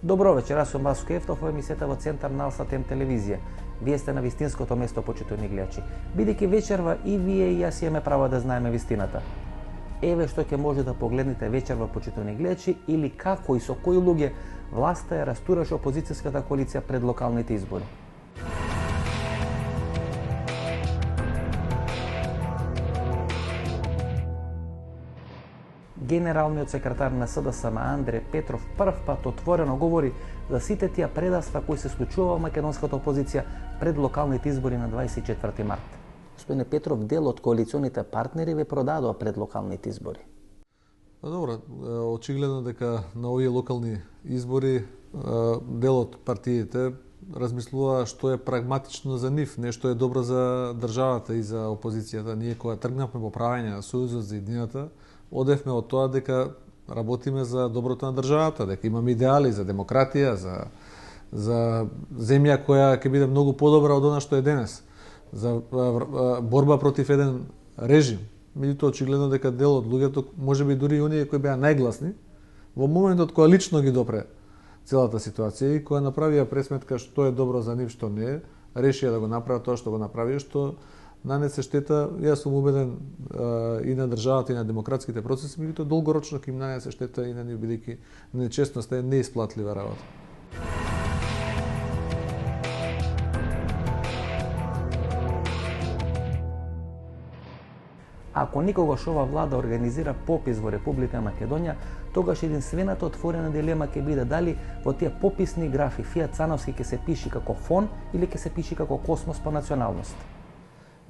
Добро вечер, јас сум Васко Ефтов, во емисијата во Центар на Алсатем телевизија. Вие сте на вистинското место, почитувани гледачи. Бидејќи вечерва и вие и јас имаме право да знаеме вистината. Еве што ќе може да погледнете вечерва, почитувани гледачи, или како и со кои луѓе власта ја растураше опозицијската коалиција пред локалните избори. Генералниот секретар на СДСМ Андре Петров прв пат отворено говори за сите тие предавства кои се случува во македонската опозиција пред локалните избори на 24 март. Господине Петров, дел од коалиционите партнери ве продадоа пред локалните избори. Добро, очигледно дека на овие локални избори дел од партиите размислува што е прагматично за нив, нешто е добро за државата и за опозицијата. Ние кога тргнавме по правење на Сојузот за иднината, одевме од тоа дека работиме за доброто на државата, дека имаме идеали за демократија, за земја која ќе биде многу подобра од она што е денес, за борба против еден режим. Меѓутоа, очигледно дека дел од луѓето, можеби дури и оние кои беа најгласни, во моментот кога лично ги допре целата ситуација и кога направија пресметка што е добро за нив, што не е, решија да го направат тоа што го направија, што нанесе штета, јас сум убеден и на државата и на демократските процеси, меѓутоа долгорочно ќе им нанесе штета и на нив, бидејќи нечестноста е неисплатлива работа. Ако никогаш ова влада организира попис во Република Македонија, тогаш единствената отворена дилема ќе биде дали во тие пописни графи Фијат Цановски ќе се пиши како фон или ќе се пиши како Космос по националност.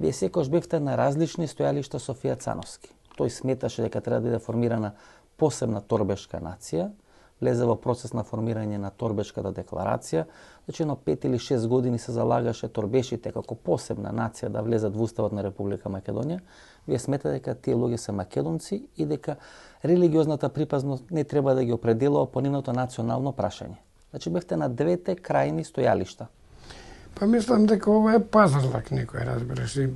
Вие секојаш бевте на различни стојалишта со Фијат Цановски. Тој сметаше дека треба да биде формирана посебна торбешка нација, влезе во процес на формирање на торбешката декларација, значи на 5 или 6 години се залагаше торбешите како посебна нација да влезат во уставот на Република Македонија. Вие сметате дека тие луѓе се македонци и дека религиозната припазност не треба да ги определува по нивното национално прашање. Значи бевте на двете крајни стојалишта. Па мислам дека ова е пазарлак некој, разбираш, и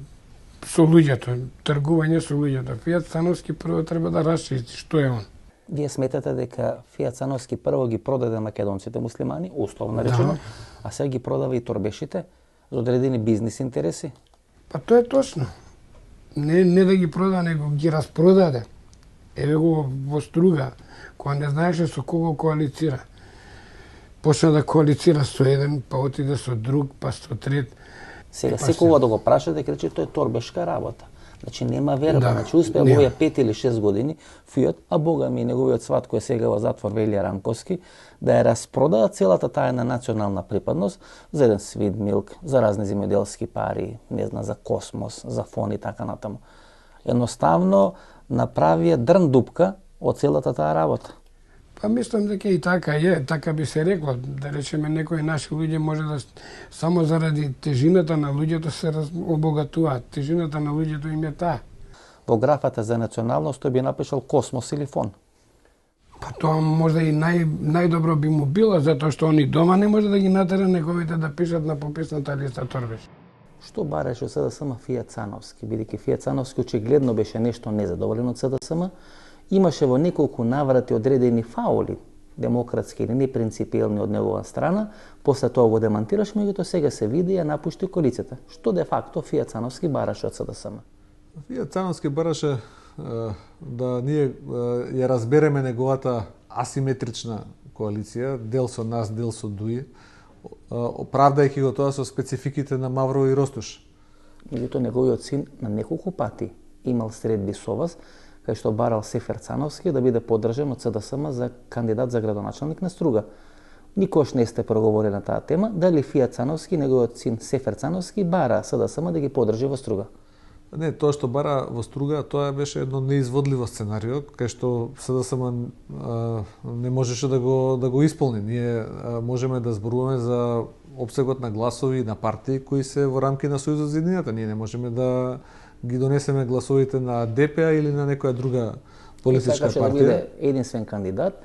со луѓето, тргување со луѓето. Фијат Цановски прво треба да расчисти што е он. Вие сметате дека Фијат Цановски прво ги продаде македонците муслимани, условно речено, а сега ги продава и торбешите за одредени бизнис интереси? Па тоа е точно. Не да ги прода, него ги распродаде. Еве го во Струга, кога не знаеше со кого коалицира. Почна да коалицира со еден, па отиде со друг, па со трет. Сега секој да го праша дека рече тоа е торбешка работа. Значи нема верба, значи успеа во овие 5 или 6 години Фијат, а бога ми неговиот сват кој е сега во затвор Велија Ранковски, да ја распродаа целата таа на национална припадност за еден свит милк, за разни земјоделски пари, не знам, за Космос, за фон и така натаму. Едноставно направија дрн дупка од целата таа работа. Па мислам дека и така е, така би се рекло, да речеме некои наши луѓе може да само заради тежината на луѓето се обогатуваат. Тежината на луѓето им е таа. Во графата за националност тој би напишал Космос или фон. Па тоа можда и најдобро би му било, затоа што они дома не може да ги натера неговите да пишат на пописната листа торбеш. Што бараше СДСМ Фијат Цановски, бидејќи Фијат Цановски очигледно беше нешто незадоволен од СДСМ, имаше во неколку наврати одредени фаули, демократски или непринципиелни од негова страна, после тоа го демантираш, меѓутоа сега се види ја напушти коалицијата, што де факто Фијат Цановски бараше од СДСМ. Фијат Цановски бараше да ние ја разбереме неговата асиметрична коалиција, дел со нас, дел со ДУИ, оправдајќи го тоа со спецификите на Мавро и Ростуш. Меѓутоа неговиот син на неколку пати имал средби со вас, кај што барал Сефер Цановски да биде поддржан од СДСМ за кандидат за градоначалник на Струга. Никош не сте проговорили на таа тема, дали Фијат Цановски, неговиот син Сефер Цановски бара СДСМ да ги поддржи во Струга? Не, тоа што бара во Струга, тоа беше едно неизводливо сценарио, кај што СДСМ не можеше да го исполни. Ние можеме да зборуваме за опсегот на гласови на партии кои се во рамки на Сојузот за иднината. Ние не можеме да ги донесеме гласовите на ДПА или на некоја друга политичка партија. Да биде единствен кандидат,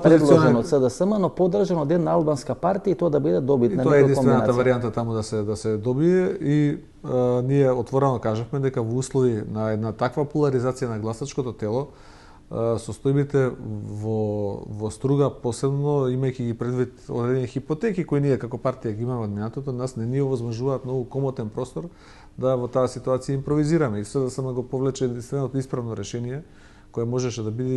предложен од СДСМ, но поддржан од една албанска партија и тоа да биде добитна некоја комбинација. Тоа е единствената варијанта таму да се добие и ние отворено кажавме дека во услови на една таква поларизација на гласачкото тело, состојбите во Струга, посебно имајќи ги предвид одредени хипотеки кои ние како партија ги имаме од минатото, нас не ни овозможуваат многу комотен простор да во таа ситуација импровизираме. И СДСМ го повлече единственото исправно решение кое можеше да биде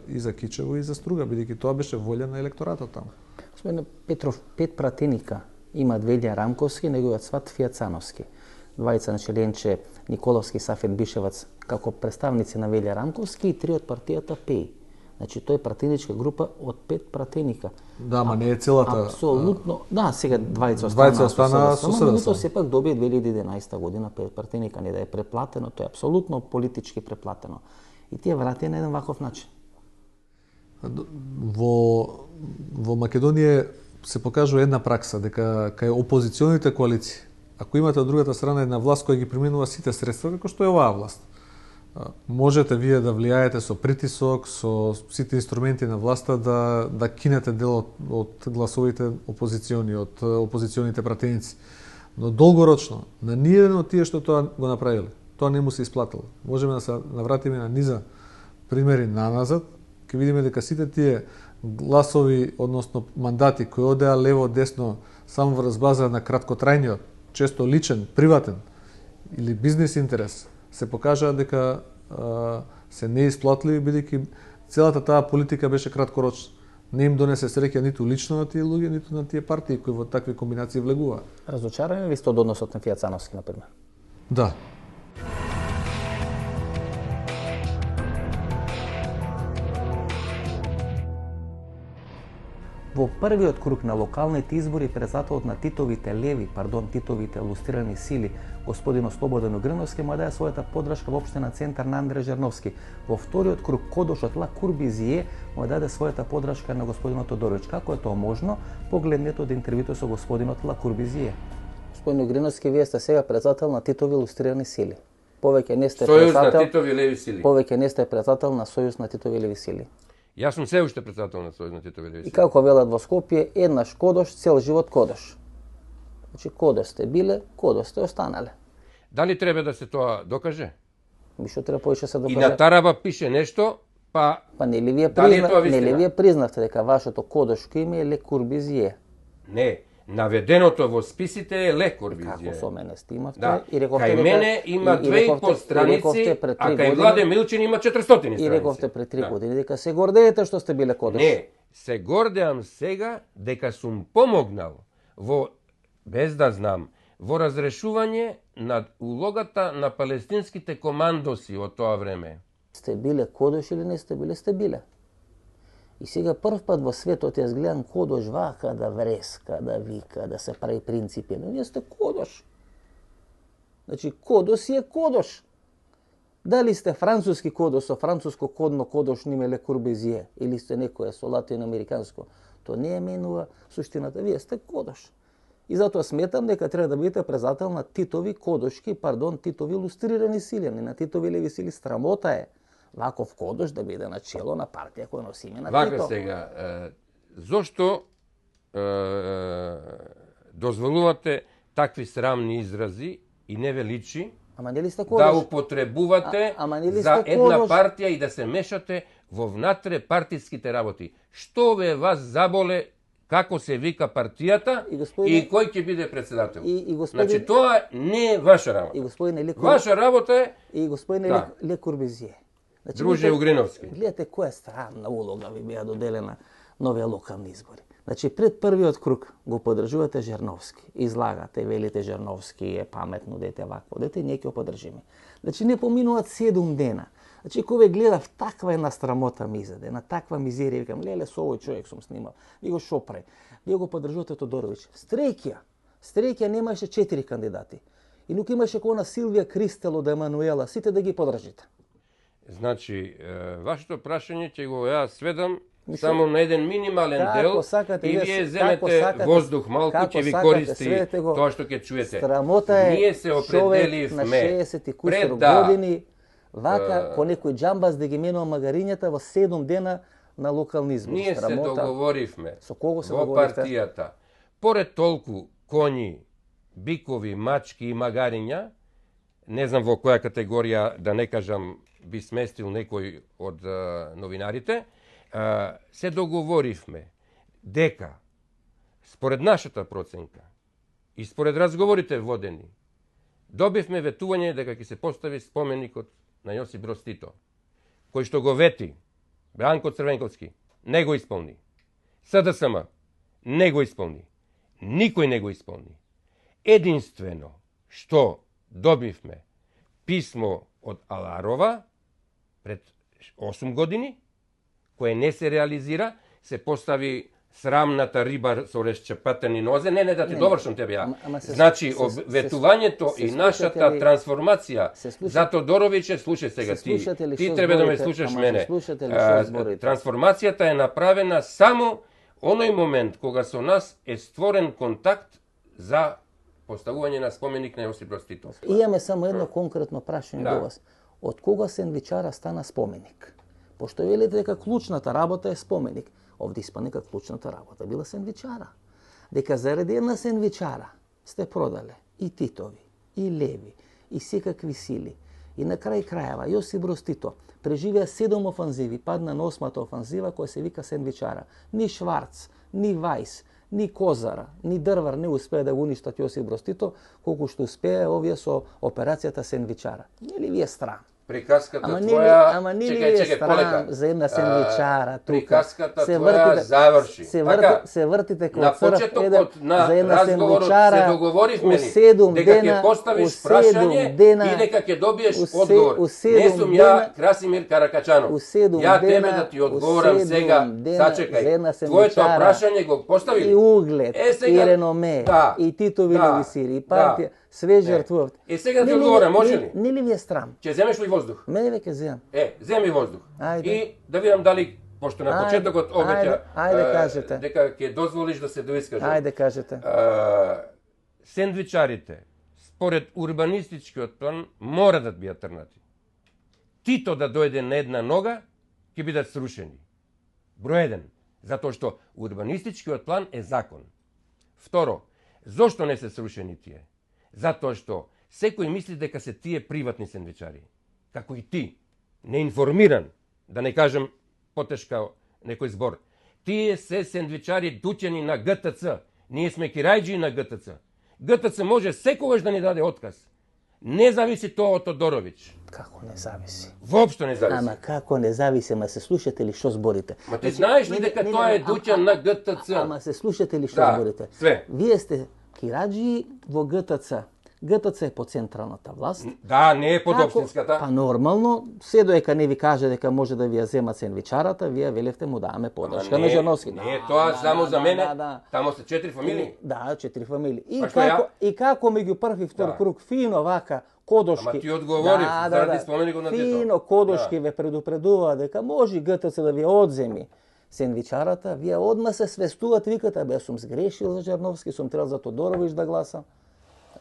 и за Кичево и за Струга, бидејќи тоа беше волја на електоратот таму. Господине Петров, 5 пратеника имаат Велја Рамковски, неговиот сват Фија Цановски. Двајца на членче Николовски, Сафет Бишевац како представници на Велја Рамковски и 3 од партијата ПЕИ. Значи тој е пратеничка група од 5 пратеника. Да, ма не е целата. Апсолутно. Да, сега двајца остана со СДСМ. Тоа сепак добие 2011 година 5 пратеника, не да е преплатено, тоа е апсолутно политички преплатено. И тие врати на еден ваков начин. Во Македонија се покажува една пракса дека кај опозиционите коалиции, ако имате од другата страна една власт која ги применува сите средства како што е оваа власт, можете вие да влијаете со притисок, со сите инструменти на власта да кинете дел од гласовите опозициони, од опозиционите пратеници. Но долгорочно, на ниеден од тие што тоа го направиле, тоа не му се исплатило. Можеме да се навратиме на низа примери наназад, ќе видиме дека сите тие гласови, односно мандати кои одеа лево десно само врз база на краткотрајниот, често личен, приватен или бизнес интерес, се покажаа дека се неисплатливи, бидејќи целата таа политика беше краткорочна. Не им донесе среќа ниту лично на тие луѓе, ниту на тие партии кои во такви комбинации влегуваат. Разочарани ли сте од односот на Фија Цановски, например? Да. Во првиот круг на локалните избори председателот на Титовите лустрирани сили, господин Слободан Угриновски, му даде својата поддршка во општина Центар на Андре Жерновски. Во вториот круг Кодошот Ла Курбизие му даде својата поддршка на господинот Тодоровиќ. Како е тоа можно? Погледнете од интервјуто со господинот Ла Курбизие. Господин Угриновски, вие сте сега председател на Титови лустрирани сили. Повеќе не сте Сојуз на Титови леви сили. Повеќе не сте председател на Сојуз на Титови леви сили. Јас сум се уште председател на Сојуз на Титови леви сили. И како велат во Скопје, еднаш Кодош, цел живот Кодош. Значи Кодош сте биле, Кодош сте останале. Дали треба да се тоа докаже? Што треба повеќе се докаже? И на тараба пише нешто, па нели вие признавте дека вашето кодошко име е Ле Курбизие? Не, наведеното во списите е Ле Курбизие. Како со мене снимавте и рековте кај мене има 2,5 страници, а кај Владе Милчин има 400 страници. И рековте пред 3 години дека се гордеете што сте биле кодош. Не, се гордеам сега дека сум помогнал во, без да знам, во разрешување на улогата на палестинските командоси од тоа време. Сте биле кодош или не сте биле? Сте биле. И сега прв пат во светот јас гледам кодош вака да вреска, да вика, да се прави принципи. Но вие сте кодош. Значи кодош е кодош. Дали сте француски кодош со француско кодно кодош име Ле Курбизие или сте некоја со латиноамериканско, тоа не е менува суштината. Вие сте кодош. И затоа сметам дека треба да бидете председател на Титови лустрирани сили, не на Титови леви сили. Срамота е ваков кодош да биде на чело на партија која носи име на Тито. Вака сега, зошто дозволувате такви срамни изрази и не ве личи да употребувате за една партија и да се мешате во внатре партиските работи? Што ве вас заболе како се вика партијата и кој ќе биде председател? Значи тоа не е ваша работа. Ваша работа е и господине Ле Курбизие. Друже Угриновски. Гледате која странна улога ви беа доделена на овие локални избори. Значи пред првиот круг го поддржувате Жерновски, излагате, велите Жерновски е паметно дете, вакво дете, ние ќе го поддржиме. Значи не поминуваат 7 дена. Значи кога гледав таква една срамота ми изеде, на таква мизерија, викам леле со овој човек сум снимал. Ви го шопре. Вие го поддржувате Тодоровиќ. Стреќа немаше 4 кандидати. И лук имаше кона Силвија Кристел од Емануела, сите да ги поддржите. Значи, вашето прашање ќе го ја сведам само на еден минимален дел и вие земете воздух малку, ќе ви користи тоа што ќе чуете. Ние се определивме на 60 и кусор години вака по некој џамбаз да ги менува магарињата во 7 дена на локални избори. Ние се договоривме во партијата. Поред толку коњи, бикови, мачки и магариња, не знам во која категорија, да не кажам би сместил некој од новинарите, се договоривме дека според нашата проценка и според разговорите водени, добивме ветување дека ќе се постави споменикот на Јосип Броз Тито, кој што го вети Бранко Црвенковски, не го исполни. СДСМ не го исполни. Никој не го исполни. Единствено што добивме писмо од Аларова пред 8 години, кое не се реализира, се постави срамната риба со расчепатени нозе. Не, да ти довршам тебе ја. Значи, ветувањето и нашата трансформација за Тодоровиќ, слушај сега ти треба да ме слушаш мене. Трансформацијата е направена само оној момент кога со нас е створен контакт за поставување на споменик на Јосип Броз Тито. Имаме само едно конкретно прашање до вас. Од кога сендвичара стана споменик? Пошто велите дека клучната работа е споменик. Овде испаника клучната работа била сендвичара. Дека заради една сендвичара сте продале и Титови, и Леви, и секакви сили. И на крај крајава Јосип Броз Тито преживеа 7 офанзиви, падна на 8-та офанзива која се вика сендвичара. Ни Шварц, ни Вајс, ни Козара, ни Дрвар не успеа да го уништат Јосип Броз Тито, колку што успеа овие со операцијата сендвичара. Нели ви е стран? Приказката твоја, чекај, полека. За една сендвичара тука. Приказката твоја заврши. Се вртите како на почетокот на разговорот се договоривме дека ќе поставиш прашање и дека ќе добиеш одговор. Не сум ја Красимир Каракачанов. Ја тебе да ти одговорам сега. Сачекај. Твоето прашање го постави. И углед, и реноме, и Титови сили, и партија. Све жртвувавте. Сега ти одговорам, може ли? Не ли ви е страм? Ќе земеш ли воздух? Мене веќе земам. Земи воздух. И да видам дали, пошто на почетокот обеќа дека ќе дозволиш да се доискажеш. Ајде кажете. Сендвичарите, според урбанистичкиот план, мора да бидат трнати. Тито да дојде на една нога, ќе бидат срушени. Број 1, затоа што урбанистичкиот план е закон. Второ, зошто не се срушени тие? Затоа што секој мисли дека се тие приватни сендвичари. Како и ти, неинформиран, да не кажем потешка некој збор. Тие се сендвичари дуќени на ГТЦ. Ние сме кирајџи на ГТЦ. ГТЦ може секогаш да ни даде отказ. Не зависи тоа од Тодоровиќ. Како не зависи? Воопшто не зависи. Ама како не зависи, ма се слушате ли што зборите? Ма ти знаеш ли дека тоа е дуќен на ГТЦ? Ама се слушате ли што зборите? Све. Вие сте кираџи во ГТЦ. ГТЦ е по централната власт. Да, не е под општинската. Па нормално, се доека не ви каже дека може да ви ја земат сендвичарата, вие велевте му даваме подршка на Жерновски. Не, тоа само за мене. Тамо се 4 фамилии. Да, 4 фамилии. И како меѓу прв и втор круг фино вака кодошки. Ама ти одговори заради споменикот на Тито. Фино кодошки ве предупредува дека може ГТЦ да ви одземи сендвичарата, вие одма се свестувате, викате, бе сум сгрешил за Жерновски, сум требал за Тодоровиќ да гласам.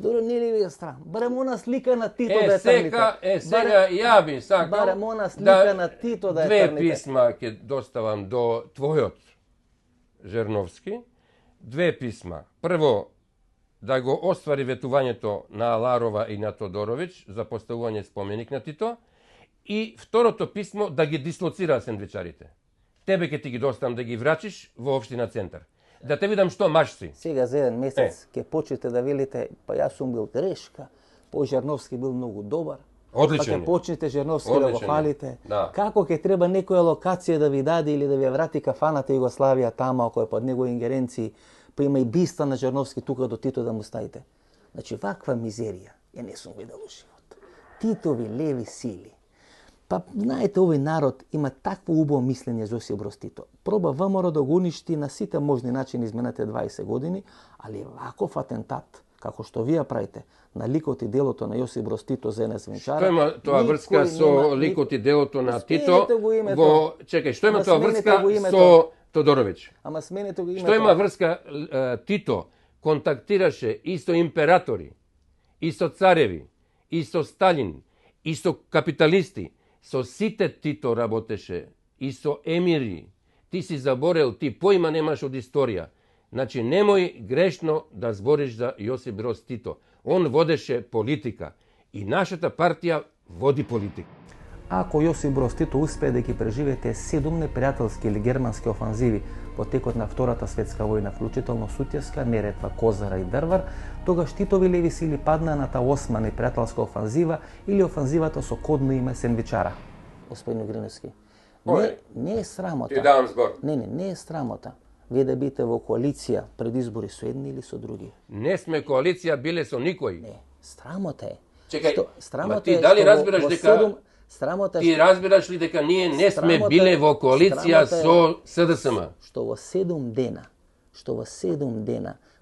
Дори не ли ви е стран? Барем она слика на Тито да е тргните. Сега ја би сакал барем она слика на Тито да е тргните. Две писма ќе доставам до твојот Жерновски. Две писма. Прво, да го оствари ветувањето на Аларова и на Тодоровиќ за поставување споменик на Тито. И второто писмо да ги дислоцира сендвичарите. Тебе ќе ти ги доставам да ги врачиш во општина Центар. Да те видам што маш си. Сега за еден месец ќе почнете да велите, па јас сум бил грешка, Жерновски бил многу добар. Одличен. Па ќе почнете Жерновски да го фалите. Да. Како ќе треба некоја локација да ви даде или да ви врати кафаната Југославија тама, која е под негови ингеренции, па има и биста на Жерновски тука до Тито да му ставите. Значи ваква мизерија ја не сум видел во живот. Титови леви сили. Па, знаете, овој народ има такво убаво мислење за Јосип Броз Тито. Проба ВМРО да го уништи на сите можни начини изминатите 20 години, али ваков атентат, како што вие правите, на ликот и делото на Јосип Броз Тито за една свенчара. Што има тоа врска со ликот и делото на Тито во... Чекај, што има тоа врска со Тодоровиќ? Ама сменете го името. Што има врска Тито контактираше и со императори, и со цареви, и со Сталин, и со капиталисти. Со сите Тито работеше, и со емири. Ти си заборел, ти поима немаш од историја. Значи, немој грешно да збориш за Јосип Броз Тито. Он водеше политика. И нашата партија води политика. Ако Јосип Броз Тито успее да ги преживее тие 7 непријателски или германски офанзиви во текот на Втората светска војна, вклучително Сутјевска, Неретва, Козара и Дрвар, тогаш Титови леви сили паднаа на таа 8-ма непријателска офанзива или офанзивата со кодно име Сендвичара. Господин Угриновски, не е срамота. Ти давам збор. Не е срамота. Вие да бидете во коалиција пред избори со едни или со други. Не сме коалиција биле со никој. Не, срамота е. Чекај, ти дали разбираш дека Ти разбираш ли дека ние не сме биле во коалиција со СДСМ? Што во 7 дена,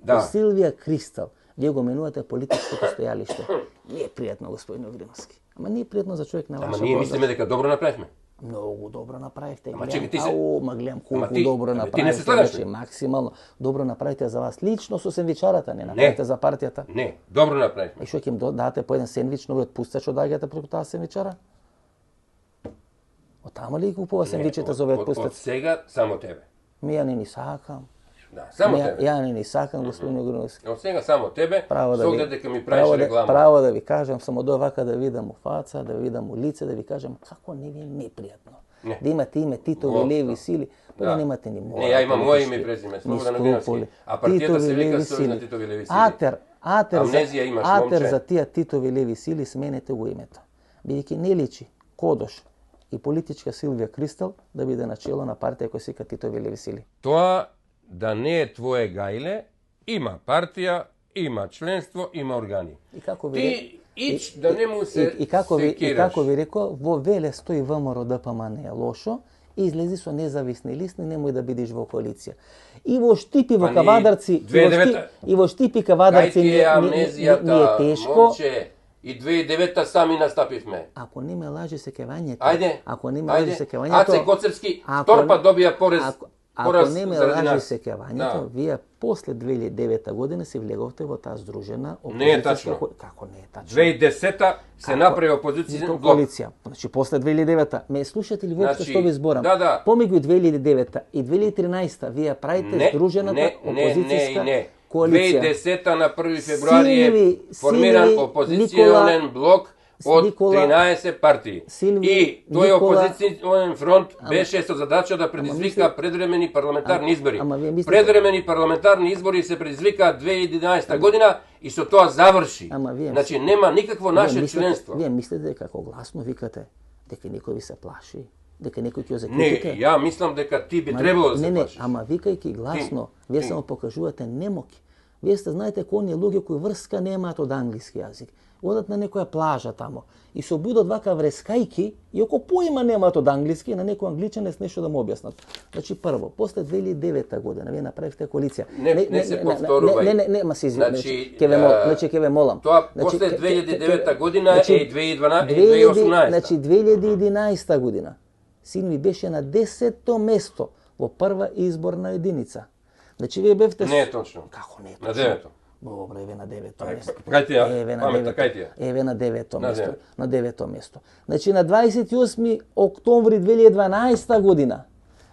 по Силвија Кристал, вие го менувате политичкото стојалиште. Не е пријатно, господин Угриновски. Ама не е пријатно за човек на ваша Ама ние мислиме дека добро направивме. Многу добро направивте. Ама чекай, ти се... гледам колку добро направивте. Ти не се слагаш? Максимално добро направите за вас. Лично со сендвичарата, не направите за партијата. Не, добро направивме. И што ќе им дадете по еден сендвич, но ви отпустат што даѓате преку таа сендвичара? Оттама ли купува сендвичите за овие отпустат? Од сега само тебе. Ја не ни сакам. Да, само тебе. Ја не ни сакам, господин Угриновски. Од сега само тебе, со оглед дека ми правиш реклама. Право да ви кажам, само до вака да видам у фаца, да видам у лице, да ви кажам како не ви е непријатно. Да имате име Титови леви сили, па да немате ни мора. Не, ја имам моје име и презиме, Слободан Угриновски. А партијата се вика Сојуз на Титови леви сили. Атер за тие Титови леви сили сменете го името. Бидејќи не личи Кодош и политичка Силвија Кристал да биде начело на партија која се вика Титови леви сили. Тоа да не е твое гајле, има партија, има членство, има органи. И како ви ти ич да не му се и како ви рекол, во Веле стои ВМРО ДПМ не е лошо, излези со независни листи, немој да бидеш во коалиција. И во Штипи во Кавадарци, и во Штипи Кавадарци не е тешко. Момче, и 2009-та сами настапивме. Ако не ме лаже секевањето. Ајде. Ако не ме лаже секевањето. Аце Коцевски втор пат добија порез. Ако не ме лаже секевањето, вие после 2009 година се влеговте во таа здружена опозиција. Не е тачно. Како не е тачно? 2010-та се направи опозицијен блок. Значи после 2009-та. Ме слушате ли воопшто што ви зборам? Да. Помеѓу 2009-та и 2013-та вие правите здружената опозицијска коалиција. 2010-та на 1 февруари е формиран опозиционен блок од 13 партии. И тој опозиционен фронт беше со задача да предизвика предвремени парламентарни избори. Предвремени парламентарни избори се предизвикаа 2011 година и со тоа заврши. Значи нема никакво наше членство. Вие мислите дека како гласно викате дека некој ви се плаши? Дека некој ќе закритите? Не, ја мислам дека ти би требало да се плашиш. Не, ама викајќи гласно, вие само покажувате немоки. Вие сте знаете кои оние луѓе кои врска немаат од англиски јазик. Одат на некоја плажа тамо и се будат вака врескајки и ако поима немаат од англиски, на некој англичанец нешто да му објаснат. Значи прво, после 2009 година вие направивте коалиција. Не се повторувај. Не, ма се извинете. Значи ќе ве молам. Тоа после 2009 година е 2012 и 2018. Значи 2011 година син ми беше на 10-то место во прва изборна единица. Значи вие бевте... Не е точно. Како не е точно? На 9-то. Добро, еве на 9-то место. Еве на 9-то место. На 9-то место. Значи на 28 октомври 2012 година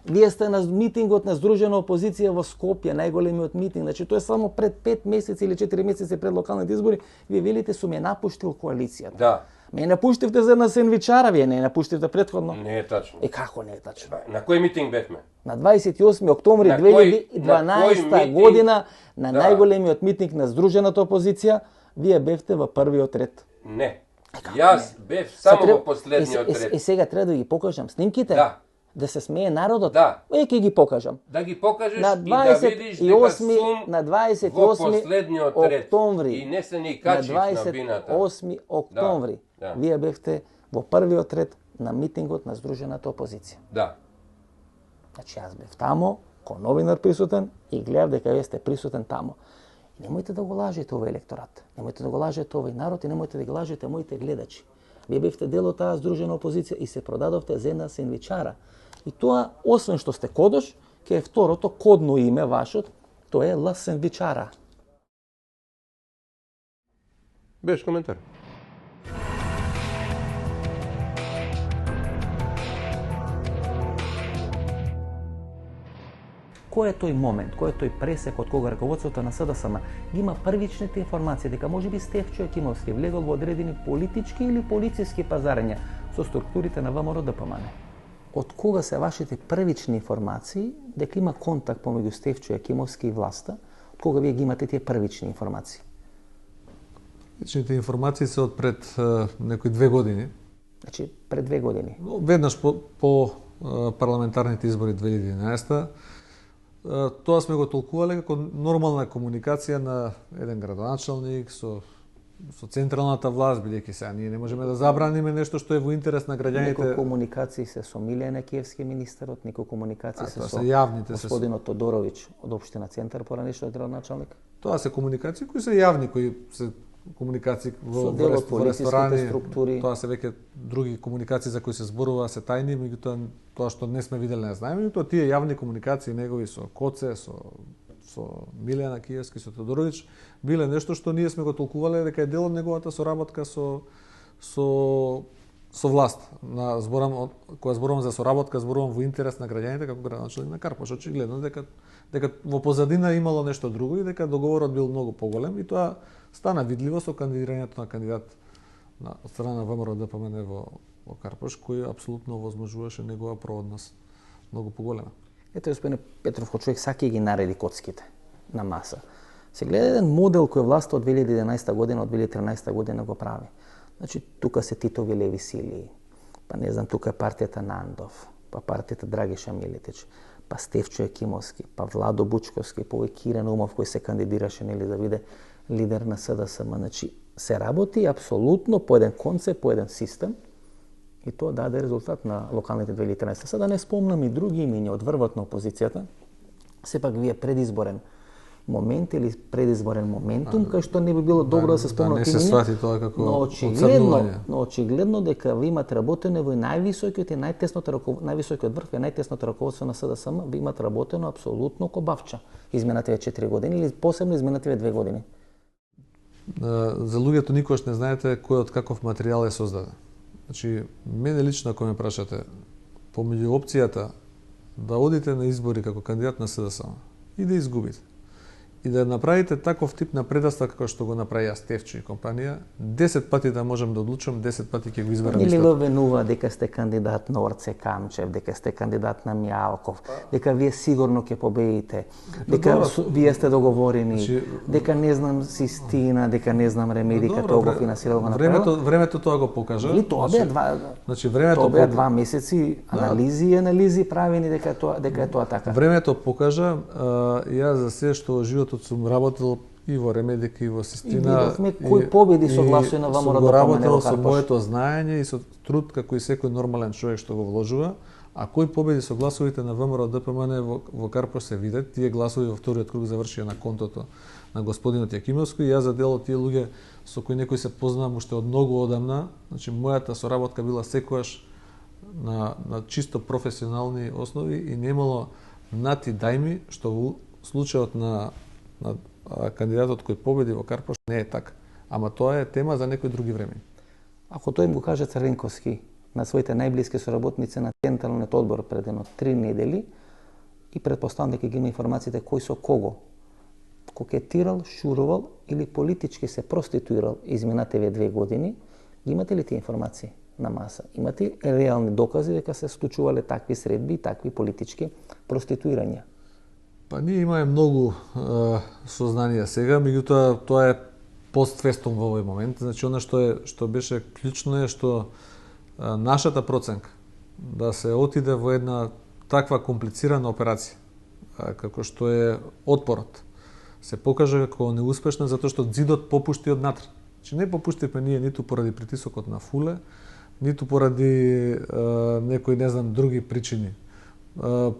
вие сте на митингот на Здружена опозиција во Скопје, најголемиот митинг. Значи тоа е само пред 5 месеци или 4 месеци пред локалните избори, вие велите сум ја напуштил коалицијата. Да. Ме напуштивте за на сендвичара, вие не напуштивте претходно. Не е тачно. Како не е тачно? На кој митинг бевме? На 28 октомври 2012 година, на најголемиот митинг на Здружената опозиција, вие бевте во првиот ред. Не. Јас бев само во последниот ред. И сега треба да ги покажам снимките? Да се смее народот? Да. Ќе ги покажам. Да ги покажеш и да видиш дека сум на 28 во последниот ред. Октомври. И не се ни качив на бината. 28 октомври. Вие бевте во првиот ред на митингот на Здружената опозиција. Да. Значи јас бев тамо, ко новинар присутен и гледав дека вие сте присутен тамо. И немојте да го лажете овој електорат. Немојте да го лажете овој народ и немојте да ги лажете моите гледачи. Вие бевте дел од таа Здружена опозиција и се продадовте за една сендвичара. И тоа, освен што сте Кодош, ке е второто кодно име вашот, тоа е Л Сендвичара. Без коментар. Кој е тој момент, кој е тој пресек од кога раководството на СДСМ ги има првичните информации дека можеби Стефчо Екимовски влегол во одредени политички или полициски пазарења со структурите на ВМРО ДПМН. Од кога се вашите првични информации дека има контакт помеѓу Стефчо Јакимовски и власта? Од кога вие ги имате тие првични информации? Првичните информации се од пред некои 2 години. Значи пред 2 години. Веднаш по парламентарните избори 2011 тоа сме го толкувале како нормална комуникација на еден градоначалник со централната власт, бидејќи сега ние не можеме да забраниме нешто што е во интерес на граѓаните. Некои комуникации се со Милијан Екиевски министерот, некои комуникации се со јавните, господинот Тодоровиќ од општина Центар, поранешниот градоначалник. Тоа се комуникации кои се јавни, кои се комуникации во ресторани, структури. Тоа се веќе други комуникации за кои се зборува, се тајни, меѓутоа тоа што не сме виделе не знаеме, меѓутоа тие јавни комуникации негови со Коце, со Милијан Екиевски, со Тодоровиќ, биле нешто што ние сме го толкувале дека е дел од неговата соработка со власт. Кога зборувам за соработка, зборувам во интерес на граѓаните како градоначалник на Карпош. Очигледно дека во позадина имало нешто друго и дека договорот бил многу поголем и тоа стана видливо со кандидирањето на кандидат од страна на ВМРО ДПМН во Карпош, кој апсолутно возможуваше негова проводност многу поголема. Ете, господине Петров, кој човек саки ги нареди коцките на маса. Се гледа еден модел кој власта од 2011 година, од 2013 година го прави. Значи, тука се Титови леви сили, па не знам, тука е партијата Нандов, па партијата Драгиша Милетич, па Стефчо Јакимовски, па Владо Бучковски, па овој Кирен Умов кој се кандидираше нели да биде лидер на СДСМ. Значи, се работи апсолутно по еден концепт, по еден систем и тоа даде резултат на локалните 2013. Сега да не спомнам и други имиња од врвот на опозицијата, сепак вие предизборен момент или предизборен моментум, кај што не би било добро да се спомнат имиња. Не се свати тоа како оцрнување. Но очигледно дека ви имате работено во највисокиот и највисокиот врв и најтесното раководство на СДСМ, ви имате работено апсолутно ко бавча изминативе 4 години или посебно изминативе 2 години. За луѓето никогаш не знаете кој од каков материјал е создаден. Значи, мене лично, ако ме прашате, помеѓу опцијата да одите на избори како кандидат на СДСМ и да изгубите, и да направите таков тип на предастав како што го направи Стефчо и компанија, 10 пати да можам да одлучам, 10 пати ќе го изберам истото. Или ве венува дека сте кандидат на Орце Камчев, дека сте кандидат на Мјалков, дека вие сигурно ќе победите, дека вие сте договорени, дека не знам Систина, дека не знам Ремедика, тоа го финансира го направи. Времето тоа го покажа. Или тоа беа два месеци анализи правени дека е тоа така. Времето покажа, ја за се што животот сум работел и во Ремедика и во Систина. И видовме кој победи со гласови на ВМРО ДПМН во Карпош. Со моето знаење и со труд како и секој нормален човек што го вложува, а кој победи со гласовите на ВМРО ДПМН во Карпош се видат, тие гласови во вториот круг завршија на контото на господинот Јакимовски и ја за дел од тие луѓе со кои некои се познавам уште од многу одамна, значи мојата соработка била секогаш на чисто професионални основи и немало нати дајми што во случајот на кандидатот кој победи во Карпош не е така. Ама тоа е тема за некои други време. Ако тој им го каже Црвенковски на своите најблиски соработници на Централниот одбор пред едно 3 недели и предпоставам дека ги има информациите кој со кого кокетирал, шурувал или политички се проституирал изминативе 2 години, имате ли тие информации на маса? Имате реални докази дека се случувале такви средби и такви политички проституирања? Па ние имаме многу сознанија сега, меѓутоа тоа е постфестум во овој момент. Значи она што беше клучно е што нашата проценка да се отиде во една таква комплицирана операција како што е отпорот се покажа како неуспешна затоа што ѕидот попушти од натре. Значи не попуштивме ние ниту поради притисокот на Фуле, ниту поради некои не знам други причини.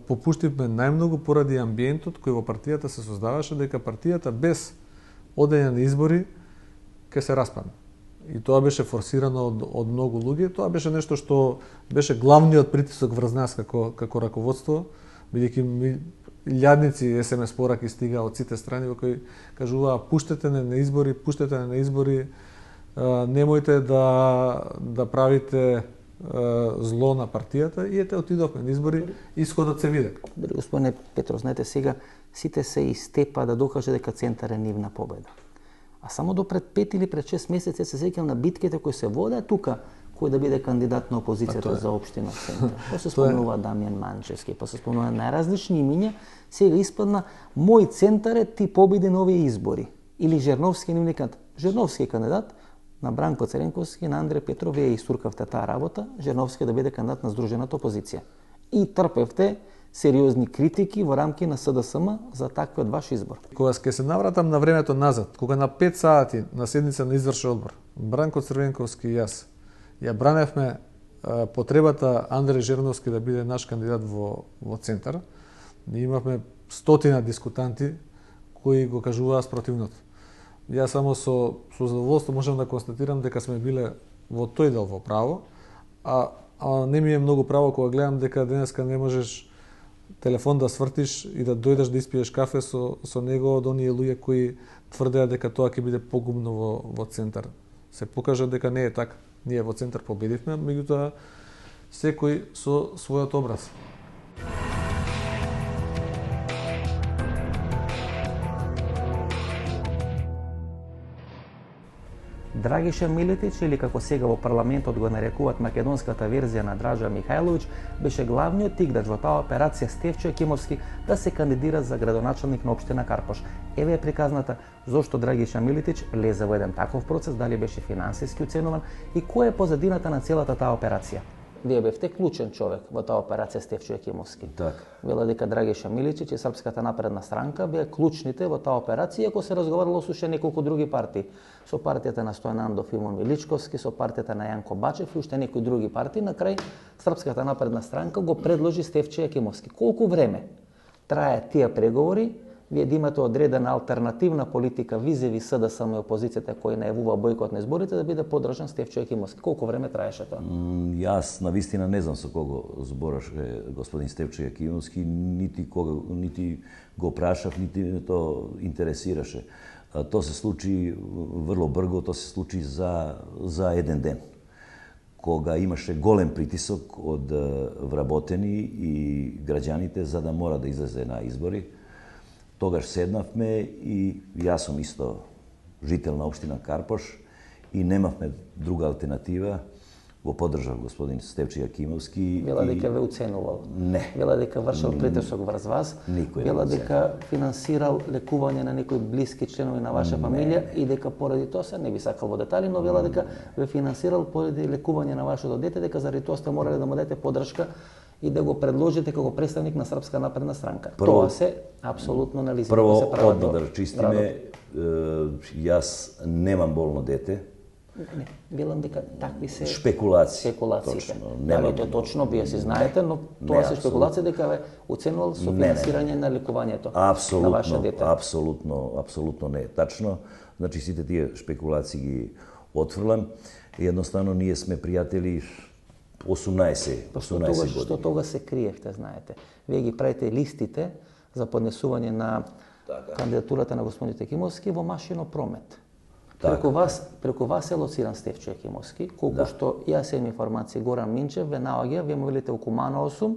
Попуштивме најмногу поради амбиентот кој во партијата се создаваше дека партијата без одење на избори ќе се распадне. И тоа беше форсирано од многу луѓе. Тоа беше нешто што беше главниот притисок врз нас како раководство, бидејќи илјадници SMS пораки стига од сите страни во кои кажуваа пуштете на избори, немојте да правите зло на партијата и ете отидовме на избори, исходот се виде. Добре, господине Петров, знаете сега сите се истепа да докаже дека Центар е нивна победа. А само до пред 5 или пред 6 месеци се сеќавам на битките кои се водат тука, кој да биде кандидат на опозицијата за општина Центар. Па се спомнува Дамјан Манчевски, па се спомнува најразлични имиња. Сега испадна мој Центар е ти победи на овие избори. Или Жерновски нивни кандидат. Жерновски кандидат на Бранко Црвенковски, на Андре Петров, вие истуркавте таа работа, Жерновски да биде кандидат на Сдружената опозиција. И трпевте сериозни критики во рамки на СДСМ за таквиот ваш избор. Кога ќе се навратам на времето назад, кога на 5 сати на седница на извршен одбор, Бранко Црвенковски и јас ја браневме потребата Андре Жерновски да биде наш кандидат во Центар, ние имавме стотина дискутанти кои го кажуваа спротивното. Јас само со задоволство можам да констатирам дека сме биле во тој дел во право, а не ми е многу право кога гледам дека денеска не можеш телефон да свртиш и да дојдеш да испиеш кафе со него од оние луѓе кои тврдеа дека тоа ќе биде погубно во Центар. Се покажа дека не е така. Ние во Центар победивме, меѓутоа секој со својот образ. Драгиша Милетич, или како сега во парламентот го нарекуваат македонската верзија на Дража Михајловиќ, беше главниот играч во таа операција Стефчо Екимовски да се кандидира за градоначалник на општина Карпош. Еве е приказната зошто Драгиша Милетич лезе во еден таков процес, дали беше финансиски оценуван и која е позадината на целата таа операција. Вие бевте клучен човек во таа операција Стефчо Екимовски. Така. Вела дека Драгиша Миличич и Српската напредна странка беа клучните во таа операција, иако се разговарало со уште неколку други партии. Со партијата на Стојан Андов и Имон Величковски, со партијата на Јанко Бачев и уште некои други партии. На крај Српската напредна странка го предложи Стефчо Екимовски. Колку време трае тие преговори? Вие да имате одредена алтернативна политика визеви СДСМ и опозицијата кој најавува бојкот на изборите да биде поддржан Стефчо Екимовски. Колку време траеше тоа? Јас навистина не знам со кого збораше господин Стефчо Екимовски, нити го прашав, нити ме то интересираше. Тоа се случи врло брго, тоа се случи за еден ден. Кога имаше голем притисок од вработени и граѓаните за да мора да излезе на избори, тогаш седнавме и јас сум исто жител на општина Карпош и немавме друга алтернатива. Го поддржав господин Стефчо Екимовски. Вела дека ве уценувал. Не. Вела дека вршил притисок врз вас. Никој. Вела дека финансирал лекување на некои блиски членови на ваша фамилија и дека поради тоа се не би сакал во детали, но вела дека ве финансирал поради лекување на вашето дете, дека заради тоа сте морале да му дадете поддршка и да го предложите како представник на Српска напредна странка. Тоа се апсолутно нализи. Прво, одма да речистиме, јас немам болно дете. Не, велам дека такви се спекулации. Точно. Дали тоа точно, вие си знаете, но тоа се спекулации дека ве оценувал со финансирање на лекувањето на ваше дете. Апсолутно не е тачно. Значи сите тие спекулации ги отфрлам. Едноставно ние сме пријатели 18 години. Што тога се криевте, знаете. Вие ги правите листите за поднесување на кандидатурата на господин Екимовски во машино промет. Преку вас е лоциран Стефчо Екимовски, колку што јас имам информација, Горан Минчев ве наоѓа, вие му велите у Кумано 8,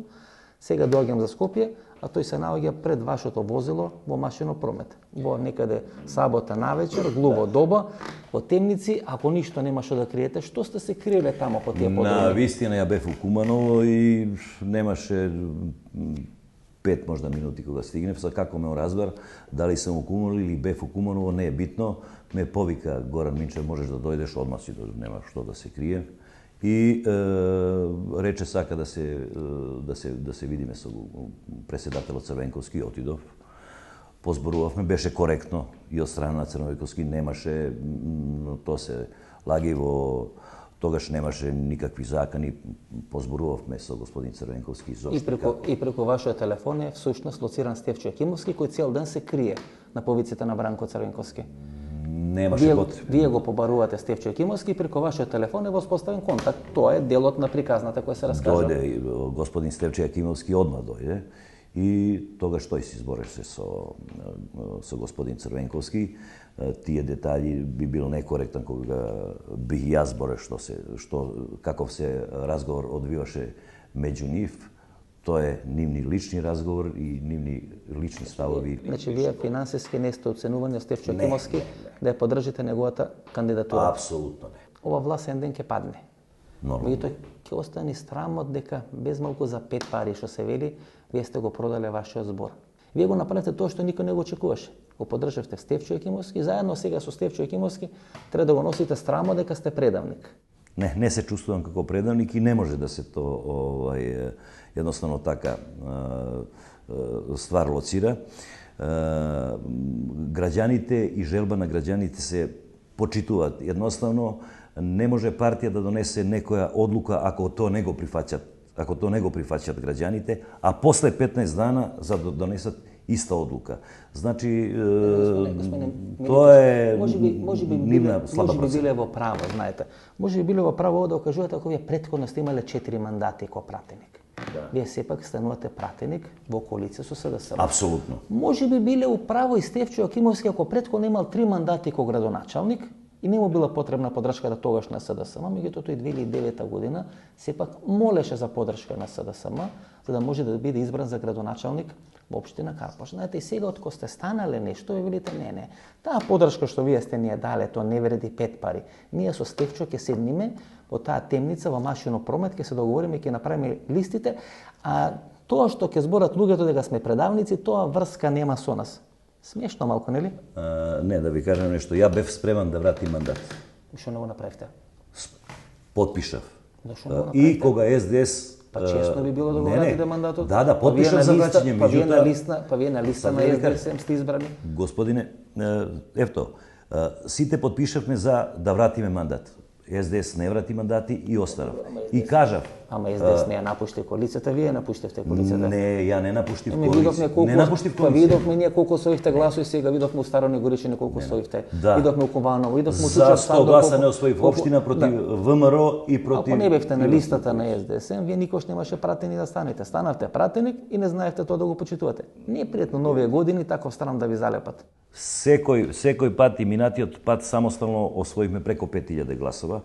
сега доаѓам за Скопје, а тој се наоѓа пред вашето возило во машино промет. Во некаде сабота навечер, глуво доба, во темници, ако ништо нема што да криете, што сте се криеле тамо по тие подруги? На вистина ја бев у Куманово и немаше 5 можда минути кога стигнев, са како ме разбар, дали сум у Куманово или бев у Куманово, не е битно. Ме повика Горан Минчев, можеш да дојдеш одма си, нема што да се крие. И рече сака да се видиме со председателот Црвенковски, отидов. Позборувавме, беше коректно и од страна на Црвенковски немаше, тоа се лагиво, тогаш немаше никакви закани, позборувавме со господин Црвенковски. И преку вашиот телефон е всушност лоциран Стефчо Екимовски, кој цел ден се крие на повиците на Бранко Црвенковски. Вие го побарувате Стефчо Екимовски и преку вашиот телефон е воспоставен контакт. Тоа е делот на приказната која се раскажа. Дојде господин Стефчо Екимовски, одма дојде и тогаш тој се избореше со господин Црвенковски. Тие детали би бил некоректен кога бих јас зборев каков се разговор одвиваше меѓу нив. Тоа е нивни лични разговор и нивни лични ставови. Значи, вие финансиски не сте оценувани од Стефчо Екимовски да ја поддржите неговата кандидатура? Апсолутно не. Ова власт еден ден ќе падне. Меѓутоа ќе остане срамот дека без малку за 5 пари што се вели, вие сте го продале вашиот збор. Вие го направите тоа што никој не го очекуваше. Го поддржавте Стефчо Јакимовски, заедно сега со Стефчо Јакимовски треба да го носите срамот дека сте предавник. Не се чувствувам како предавник и не може да се то едноставно така ствар лоцира. Граѓаните и желба на граѓаните се почитуваат. Едноставно не може партија да донесе некоја одлука ако тоа не го прифаќаат граѓаните, а после 15 дана за да донесат иста одлука. Значи, тоа е нивна слаба процедура. Може би биле во право, знаете. Може би биле во право да окажувате ако вие претходно сте имале 4 мандати како пратеник. Вие сепак станувате пратеник во коалиција со СДСМ. Апсолутно. Може би биле управо и Стефчо Јакимовски ако претходно имал 3 мандати како градоначалник и не му била потребна поддршката тогаш на СДСМ, меѓутоа тој 2009 година сепак молеше за поддршка на СДСМ за да може да биде избран за градоначалник во општина Карпош. Знаете, и сега откако сте станале нешто, ви велите не. Таа поддршка што вие сте ни ја дале, тоа не вреди 5 пари. Ние со Стефчо ќе седниме во таа темница во Машино промет, ќе се договориме, ќе направиме листите, а тоа што ќе зборат луѓето дека сме предавници, тоа врска нема со нас. Смешно малку, нели? Не, да ви кажам нешто. Ја бев спреман да вратим мандат. Што не го направивте? Подпишав. И кога СДС честно би било да го вратите мандатот. Да, подпишав за враќање, па вие на листа на СДС сте избрани. Господине, ето, сите подпишавме за да вратиме мандат. СДС не врати мандати и останав. И кажав. Ама СДС не ја напушти коалицијата, вие напуштивте коалицијата. Не, ја не напуштив коалицијата. Не напуштив коалицијата. Па видовме ние колку освоивте гласови, сега видовме у Старо Негоричине колку освоивте. Видовме у Кованово, видовме у Чучев За 100 гласа не освоив општина против ВМРО и против... Ако не бевте на листата на СДСМ, вие никош немаше пратени да станете. Станавте пратеник и не знаевте тоа да го почитувате. Не е пријатно новите години таков стран да ви залепат. Секој пат и минатиот пат самостално освоивме преко 5000 гласова.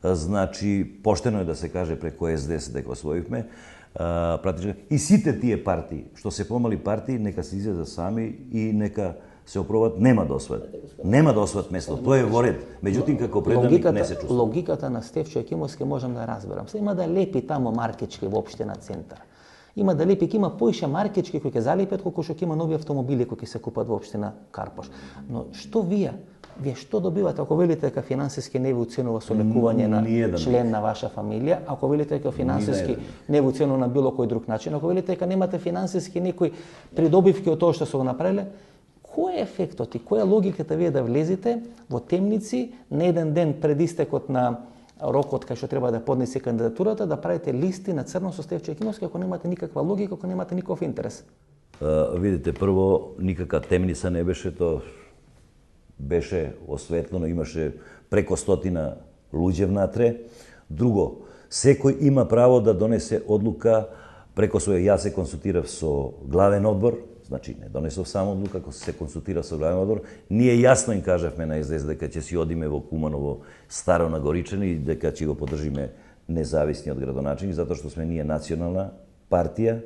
Значи, поштено е да се каже преко СДС дека освоивме. И сите тие партии, што се помали партии, нека се излезат сами и нека се опробат, нема да освојат место. Тоа е во ред. Меѓутоа, како предавник не се чувствува. Логиката на Стефчо Јакимовски можам да разберам. Се има да лепи тамо маркички во општина центар. Има да лепи, има поише маркички кои ќе залепат колку што има нови автомобили кои ќе се купат во општина Карпош. Но што вие што добивате ако велите дека финансиски не ви оценува со лекување на член на ваша фамилија, ако велите дека финансиски не ви оценува на било кој друг начин, ако велите дека немате финансиски некои придобивки од тоа што се го направиле, кој е ефектот и која е логиката вие да влезете во темници на еден ден пред истекот на рокот кај што треба да поднесе кандидатурата, да правите листи на црно со Стефчо Јакимовски ако немате никаква логика, ако немате никаков интерес? Видите, прво, никака темница не беше, тоа беше осветлено, имаше преко 100 луѓе внатре. Друго, секој има право да донесе одлука преко своја. Јас се консултирав со главен одбор, значи не донесов само одлука, ако се консултира со главен одбор. Ние јасно им кажавме на СДС дека ќе си одиме во Куманово, Старо Нагоричане и дека ќе го поддржиме независниот градоначелник, затоа што сме ние национална партија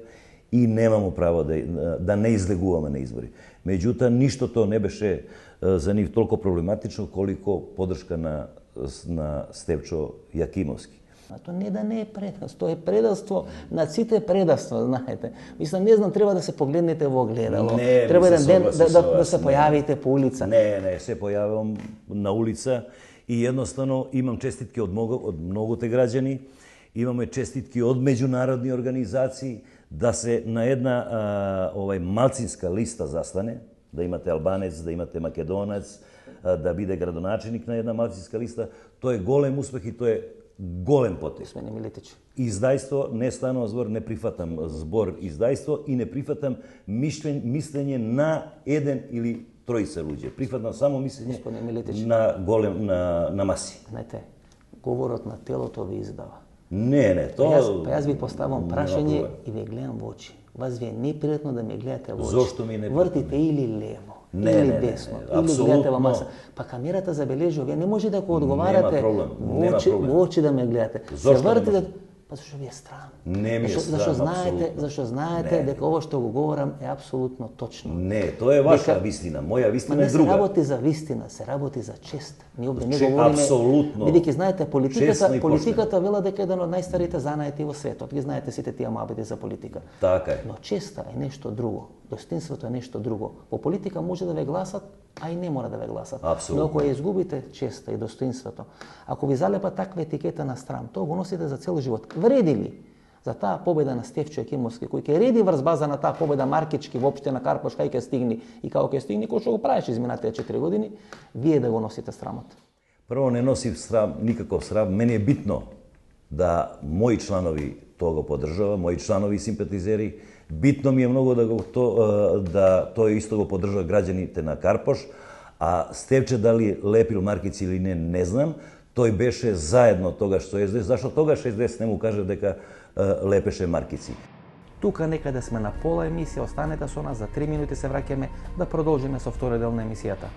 и немамо право да не излегуваме на избори. Меѓутоа, ништо тоа не беше за нив толку проблематично колико поддршка на Стефчо Јакимовски. А тоа не е предавство, тоа е предавство на сите предавства, знаете. Мислам, не знам, треба да се погледнете во огледало. Треба еден ден да се појавите по улица. Не, се појавувам на улица и едноставно имам честитки од многуте граѓани, имаме честитки од меѓународни организации да се на една малцинска листа застане, да имате албанец, да имате македонец, да биде градоначелник на една малцинска листа, тоа е голем успех и тоа е голем потез. Смене Милетич. Издајство, не станува збор, не прифатам збор издајство и не прифатам мислење на еден или тројца луѓе. Прифатам само мислење на маси. Знаете, говорот на телото ви издава. Не, тоа... Јас ви поставам прашање и ви гледам во очи. Вас ви е непријатно да ме гледате во очи. Зошто ми е непријатно? Вртите или лево, или десно, или гледате во маса. Па камерата забележува, вие не може да го одговарате во очи да ме гледате. Зошто не може? Зашто ви е страм. Не ми е страм, апсолутно. Зашто знаете дека ово што го говорам е апсолутно точно. Не, тоа е ваша вистина, моја вистина е друга. Не се работи за вистина, се работи за чест. Ние овде не говориме... Апсолутно. Бидејќи знаете, политиката вела дека е еден од најстарите занаети во светот. Ги знаете сите тие мабите за политика. Така е. Но честа е нешто друго. Достоинството е нешто друго. Во политика може да ве гласат, а и не мора да ве гласат. Апсолутно. Но ако ја изгубите честа и достоинството, ако ви залепа таква етикета на страм, тоа го носите за цел живот. Вреди ли за таа победа на Стефчо Екимовски, кој ќе реди врз база на таа победа Маркички воопште на Карпош, кај ќе стигни и како ќе стигни, кој што го правеше изминатите 4 години, вие да го носите срамот? Прво, не носив срам, никаков срам. Мене е битно да мои чланови тоа го поддржава, мои чланови симпатизери. Битно ми е многу да тоа исто го поддржува граѓаните на Карпош, а Стевче дали лепил маркици или не знам. Тој беше заедно тогаш со СДС, зашто тогаш СДС не му каже дека лепеше маркици. Тука некаде сме на пола емисија, останете со нас, за 3 минути се враќаме да продолжиме со втори дел на емисијата.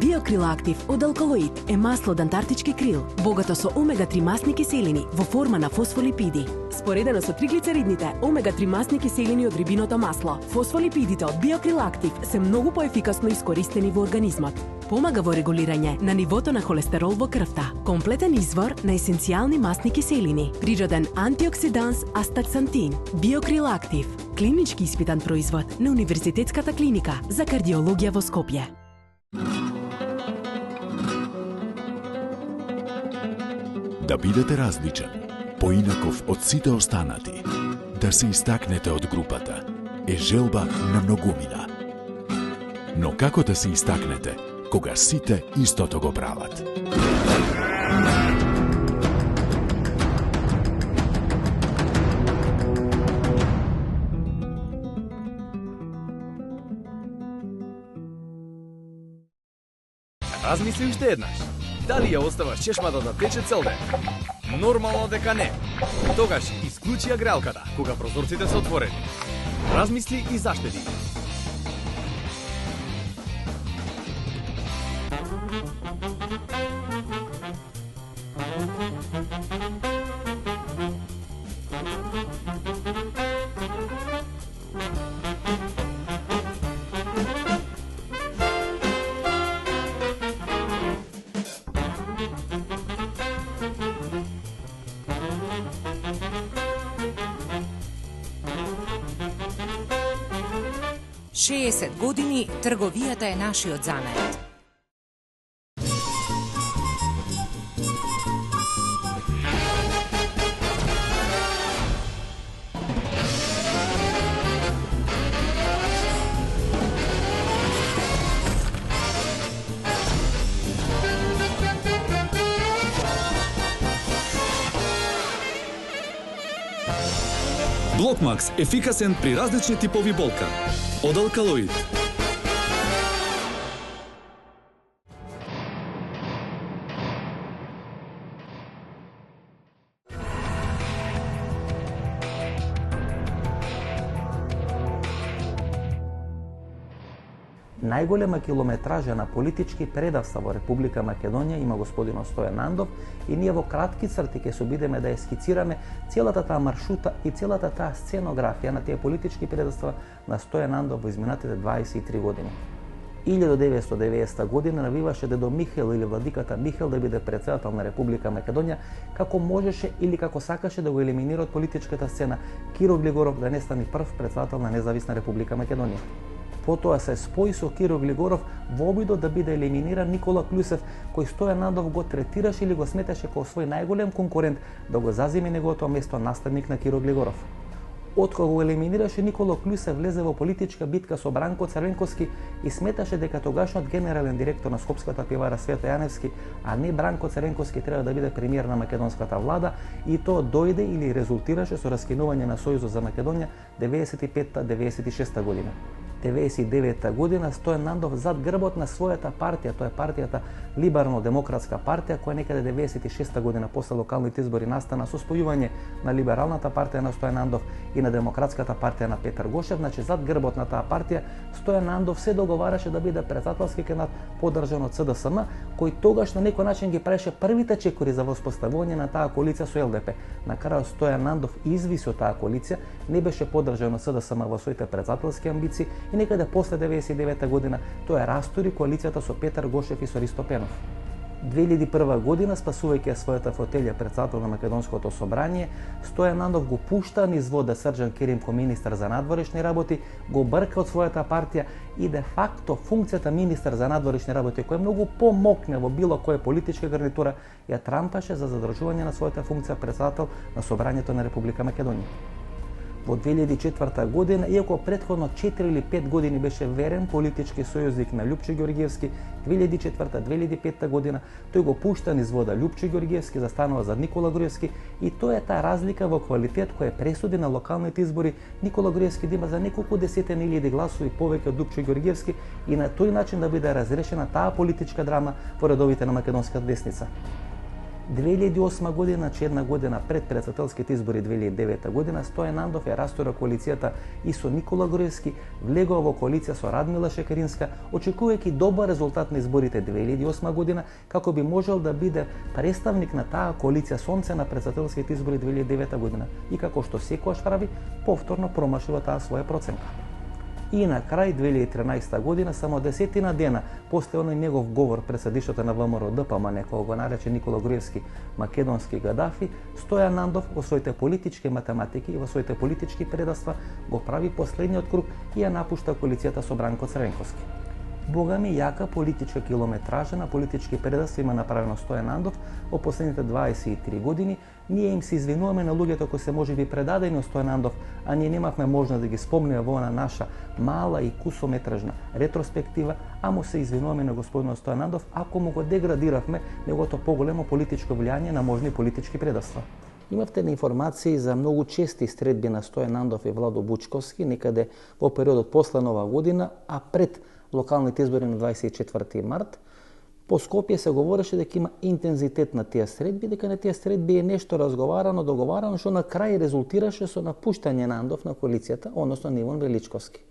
Биокрил Актив од алкалоид е масло од антарктички крил, богато со омега-3 масни киселини во форма на фосфолипиди. Споредено со триглицеридните, омега-3 масни киселини од рибиното масло, фосфолипидите од Биокрил Актив се многу поефикасно искористени во организмот. Помага во регулирање на нивото на холестерол во крвта. Комплетен извор на есенцијални масни киселини. Природен антиоксиданс астаксантин. Биокрил Актив. Клинички испитан производ на Универзитетската клиника за кардиологија во Скопје. Да бидете различен, поинаков од сите останати, да се истакнете од групата, е желба на многумина. Но како да се истакнете, кога сите истото го прават? Размисли уште еднаш. Дали ја оставаш чешмата да тече цел ден? Нормално дека не. Тогаш исклучи ја греалката кога прозорците се отворени. Размисли и заштеди. години трговијата е нашиот занает. Блокмакс ефикасен при различни типови болка. Од алкалоид. Најголема километража на политички предавства во Република Македонија има господин Стојан Нандов и ние во кратки црти ќе се обидеме да ја скицираме целата таа маршрута и целата таа сценографија на тие политички предавства на Стојан Нандов во изминатите 23 години. 1990 година навиваше дедо Михаил или владиката Михаил да биде претседател на Република Македонија, како можеше или како сакаше да го елиминира од политичката сцена Киро Глигоров да не стане прв претседател на независна Република Македонија. Потоа се спои со Киро Глигоров во обидот да биде елиминиран Никола Клюсев, кој Стојан Нандов го третираше или го сметаше како свој најголем конкурент да го заземе неговото место наследник на Киро Глигоров. Откога го елиминираше Никола Клюсев, влезе во политичка битка со Бранко Црвенковски и сметаше дека тогашниот генерален директор на Скопската пивара Свето Јаневски, а не Бранко Црвенковски, треба да биде премиер на македонската влада, и тоа дојде или резултираше со раскинување на Сојузот за Македонија 95-96 година. 1999 година Стојан Нандов зад грбот на својата партија, тоа е партијата Либерално-демократска партија, која некаде 96 година после локалните избори настана со спојување на Либералната партија на Стојан Нандов и на Демократската партија на Петар Гошев. Значи зад грбот на таа партија Стојан Нандов се договараше да биде председателски кандидат поддржан од СДСМ, кој тогаш на некој начин ги правеше првите чекори за воспоставување на таа коалиција со ЛДП. На крајот Стојан Нандов извиси од таа коалиција, не беше поддржан од СДСМ во своите председателски амбиции и некаде после 99 година тој растури коалицијата со Петар Гошев и со Ристо Пенов. 2001 година, спасувајќи својата фотелја председател на Македонското собрание, Стојан Нандов го пушта низ вода Срџан Керим ко министар за надворешни работи, го брка од својата партија и де факто функцијата министар за надворешни работи, која е многу помокне во било која политичка гарнитура, ја трампаше за задржување на својата функција председател на Собранието на Република Македонија. Во 2004 година, иако претходно 4 или 5 години беше верен политички сојузник на Љупчо Ѓорѓиевски, 2004-2005 година тој го пушта низ вода Љупчо Ѓорѓиевски, застанува за Никола Груевски и тоа е таа разлика во квалитет која пресуди на локалните избори Никола Груевски да има за неколку десетини илјади гласови повеќе од Љупчо Ѓорѓиевски и на тој начин да биде разрешена таа политичка драма во редовите на македонската десница. 2008 година, значи една година пред председателските избори 2009 година, Стојан Нандов ја растура коалицијата и со Никола Груевски, влегува во коалиција со Радмила Шекеринска, очекувајќи добар резултат на изборите 2008 година, како би можел да биде представник на таа коалиција Сонце на председателските избори 2009 година. И како што секогаш прави, повторно промашува таа своја проценка. И на крај 2013 година, само 10 дена после оној негов говор пред съдиштата на ВМРО ДПМН, кој го нарече Никола Груевски македонски Гадафи, Стојан Нандов во своите политички математики и во своите политички предавства го прави последниот круг и ја напушта коалицијата со Бранко Црвенковски. Богами, јака политичка километража на политички предавства има направено Стојан Нандов во последните 23 години. Ние им се извинуваме на луѓето кои се можеби предадени од Стојан Нандов, а ние немавме можност да ги спомнеме во на наша мала и кусометражна ретроспектива, а му се извинуваме на господинот Стојан Нандов ако му го деградиравме неговото поголемо политичко влијание на можни политички предавства. Имавте информации за многу чести средби на Стојан Нандов и Владо Бучковски некаде во периодот после Нова година, а пред локалните избори на 24 март. По Скопје се говореше дека има интензитет на тие средби, дека на тие средби е нешто разговарано, договарано, што на крај резултираше со напуштање Нандов на коалицијата, односно на Иван Величковски.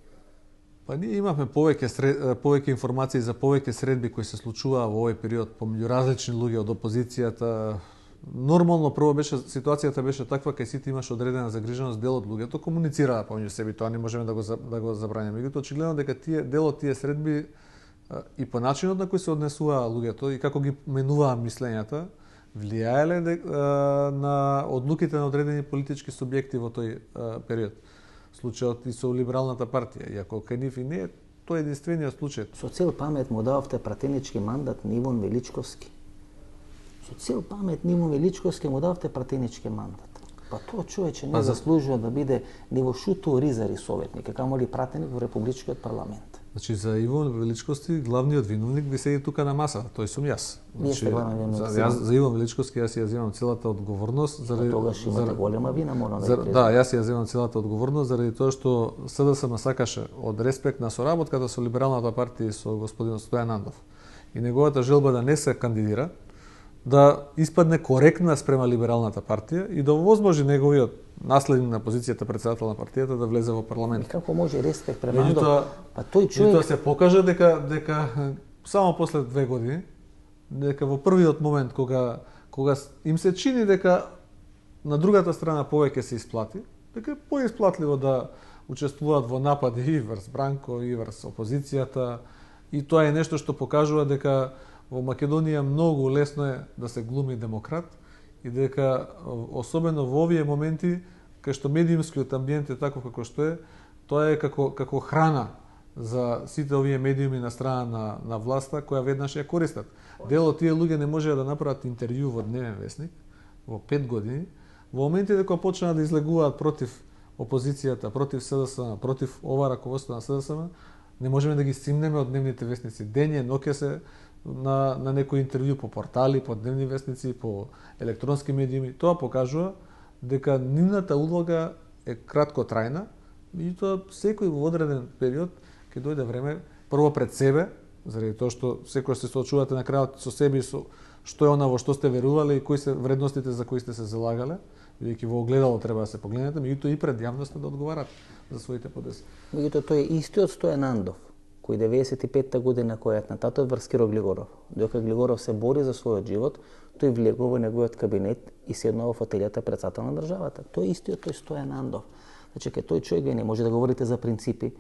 Па ние имавме повеќе информации за повеќе средби кои се случуваа во овој период помеѓу различни луѓе од опозицијата. Нормално прво ситуацијата беше таква кај сите имаше одредена загриженост, дел од луѓето комуницираа помеѓу себе, тоа не можеме да го забраниме. Меѓутоа очигледно дека дел од тие средби и по начинот на кој се однесуваа луѓето и како ги менуваа мислењата, влијаеле на одлуките на одредени политички субјекти во тој период. Случајот и со Либералната партија, иако кај нив и не, тоа е единствениот случај. Со цел памет му дававте пратенички мандат на Иван Величковски. Со цел памет на Иван Величковски му дававте пратенички мандат. Па тоа човече не заслужува да биде ни во шуту ризари советник, камоли пратеник во Републичкиот парламент. Значи за Иван Величковски главниот виновник ви седи тука на масата, тој сум јас. Значи, за Иван Величковски јас ја земам целата одговорност заради тогаш имате голема вина, мора да да, јас ја земам целата одговорност заради тоа што СДСМ сакаше од респект на соработката со Либералната партија и со господинот Стојан Нандов и неговата желба да не се кандидира, да испадне коректна спрема Либералната партија и да возможи неговиот наследник на позицијата председател на партијата да влезе во парламент. Како може респект према Нандов? Па тој човек тоа се покажа дека само после 2 години, дека во првиот момент кога им се чини дека на другата страна повеќе се исплати, дека е поисплатливо да учествуваат во напади и врз Бранко и врз опозицијата, и тоа е нешто што покажува дека во Македонија многу лесно е да се глуми демократ и дека особено во овие моменти кај што медиумскиот амбиент е таков како што е, тоа е како храна за сите овие медиуми на страна на власта која веднаш ја користат. Дел од тие луѓе не можеа да направат интервју во Дневен весник во 5 години, во моментите кога почнаа да излегуваат против опозицијата, против СДСМ, против ова раководство на СДСМ, не можеме да ги стимнеме од дневните вестници. Дење, ноќе се на некој интервју по портали, по дневни вестници, по електронски медиуми. Тоа покажува дека нивната улога е краткотрајна и тоа секој во одреден период ќе дојде време прво пред себе, заради тоа што секој се соочувате на крајот со себе и со што е она во што сте верувале и кои се вредностите за кои сте се залагале, бидејќи во огледало треба да се погледнете, меѓутоа и пред јавноста да одговарат за своите подеси. Меѓутоа тој е истиот Стојан Андов, кој 95-та година кој е атентатот врз Киро Глигоров. Додека Глигоров се бори за својот живот, тој влегува во неговиот кабинет и седнува во фотелјата председател на државата. Тој е истиот тој Стојан Андов. Значи, кај тој човек не може да говорите за принципи.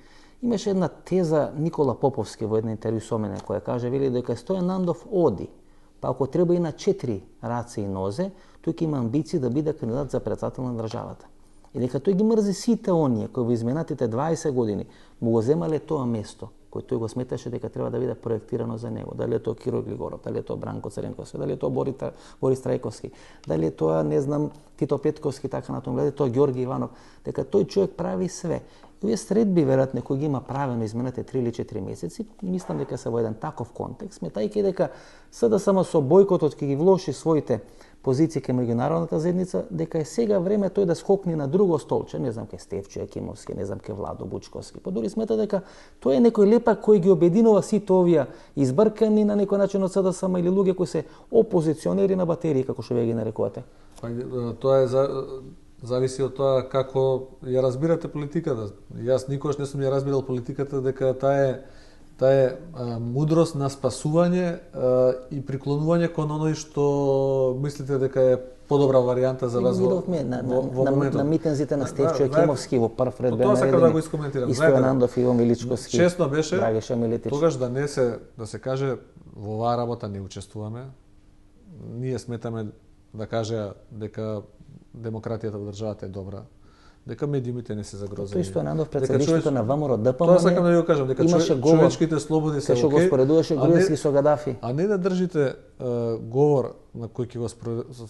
Имаше една теза Никола Поповски во една интервју со мене која каже, вели дека Стојан Андов оди, па ако треба и на 4 раце и нозе, тој ќе има амбиции да биде кандидат за председател на државата. И дека тој ги мрзи сите оние кои во изминатите 20 години му го земале тоа место, кој тој го сметаше дека треба да биде проектирано за него. Дали е тоа Киро Глигоров, дали е тоа Бранко Цренковски, дали е тоа Борис Трајковски, дали е тоа, не знам, Тито Петковски, така натаму, дали е тоа Ѓорги Иванов, дека тој човек прави све. И овие средби, веројатно, кои ги има правено изминатите 3 или 4 месеци, мислам дека се во еден таков контекст, сметајќи дека СДСМ со бојкотот ќе ги влоши своите позиции кај меѓународната заедница, дека е сега време тој да скокне на друго столче, не знам, кај Стефчо Јакимовски, не знам, кај Владо Бучковски. Па дури смета дека тој е некој лепак кој ги обединува сите овие избркани на некој начин од СДСМ или луѓе кои се опозиционери на батерии, како што вие ги нарекувате. Тоа е зависи од тоа како ја разбирате политиката. Јас никогаш не сум ја разбирал политиката дека таа е мудрост на спасување и приклонување кон оној што мислите дека е подобра варијанта за вас во моментот. На митинзите на Стефчо Јакимовски во прв ред бе наредени и Стојан Андов и Иво Миличковски. Честно беше, тогаш да се каже во оваа работа не учествуваме. Ние сметаме да кажеа дека демократијата во државата е добра, дека медиумите не се загрозени. Тој Стојан Андов пред седишното на ВМРО ДПМН. Тоа сакам да ви го кажам, дека човечките слободи се окей. Кај што го споредуваше Груевски со Гадафи. А не да држите говор на кој ќе го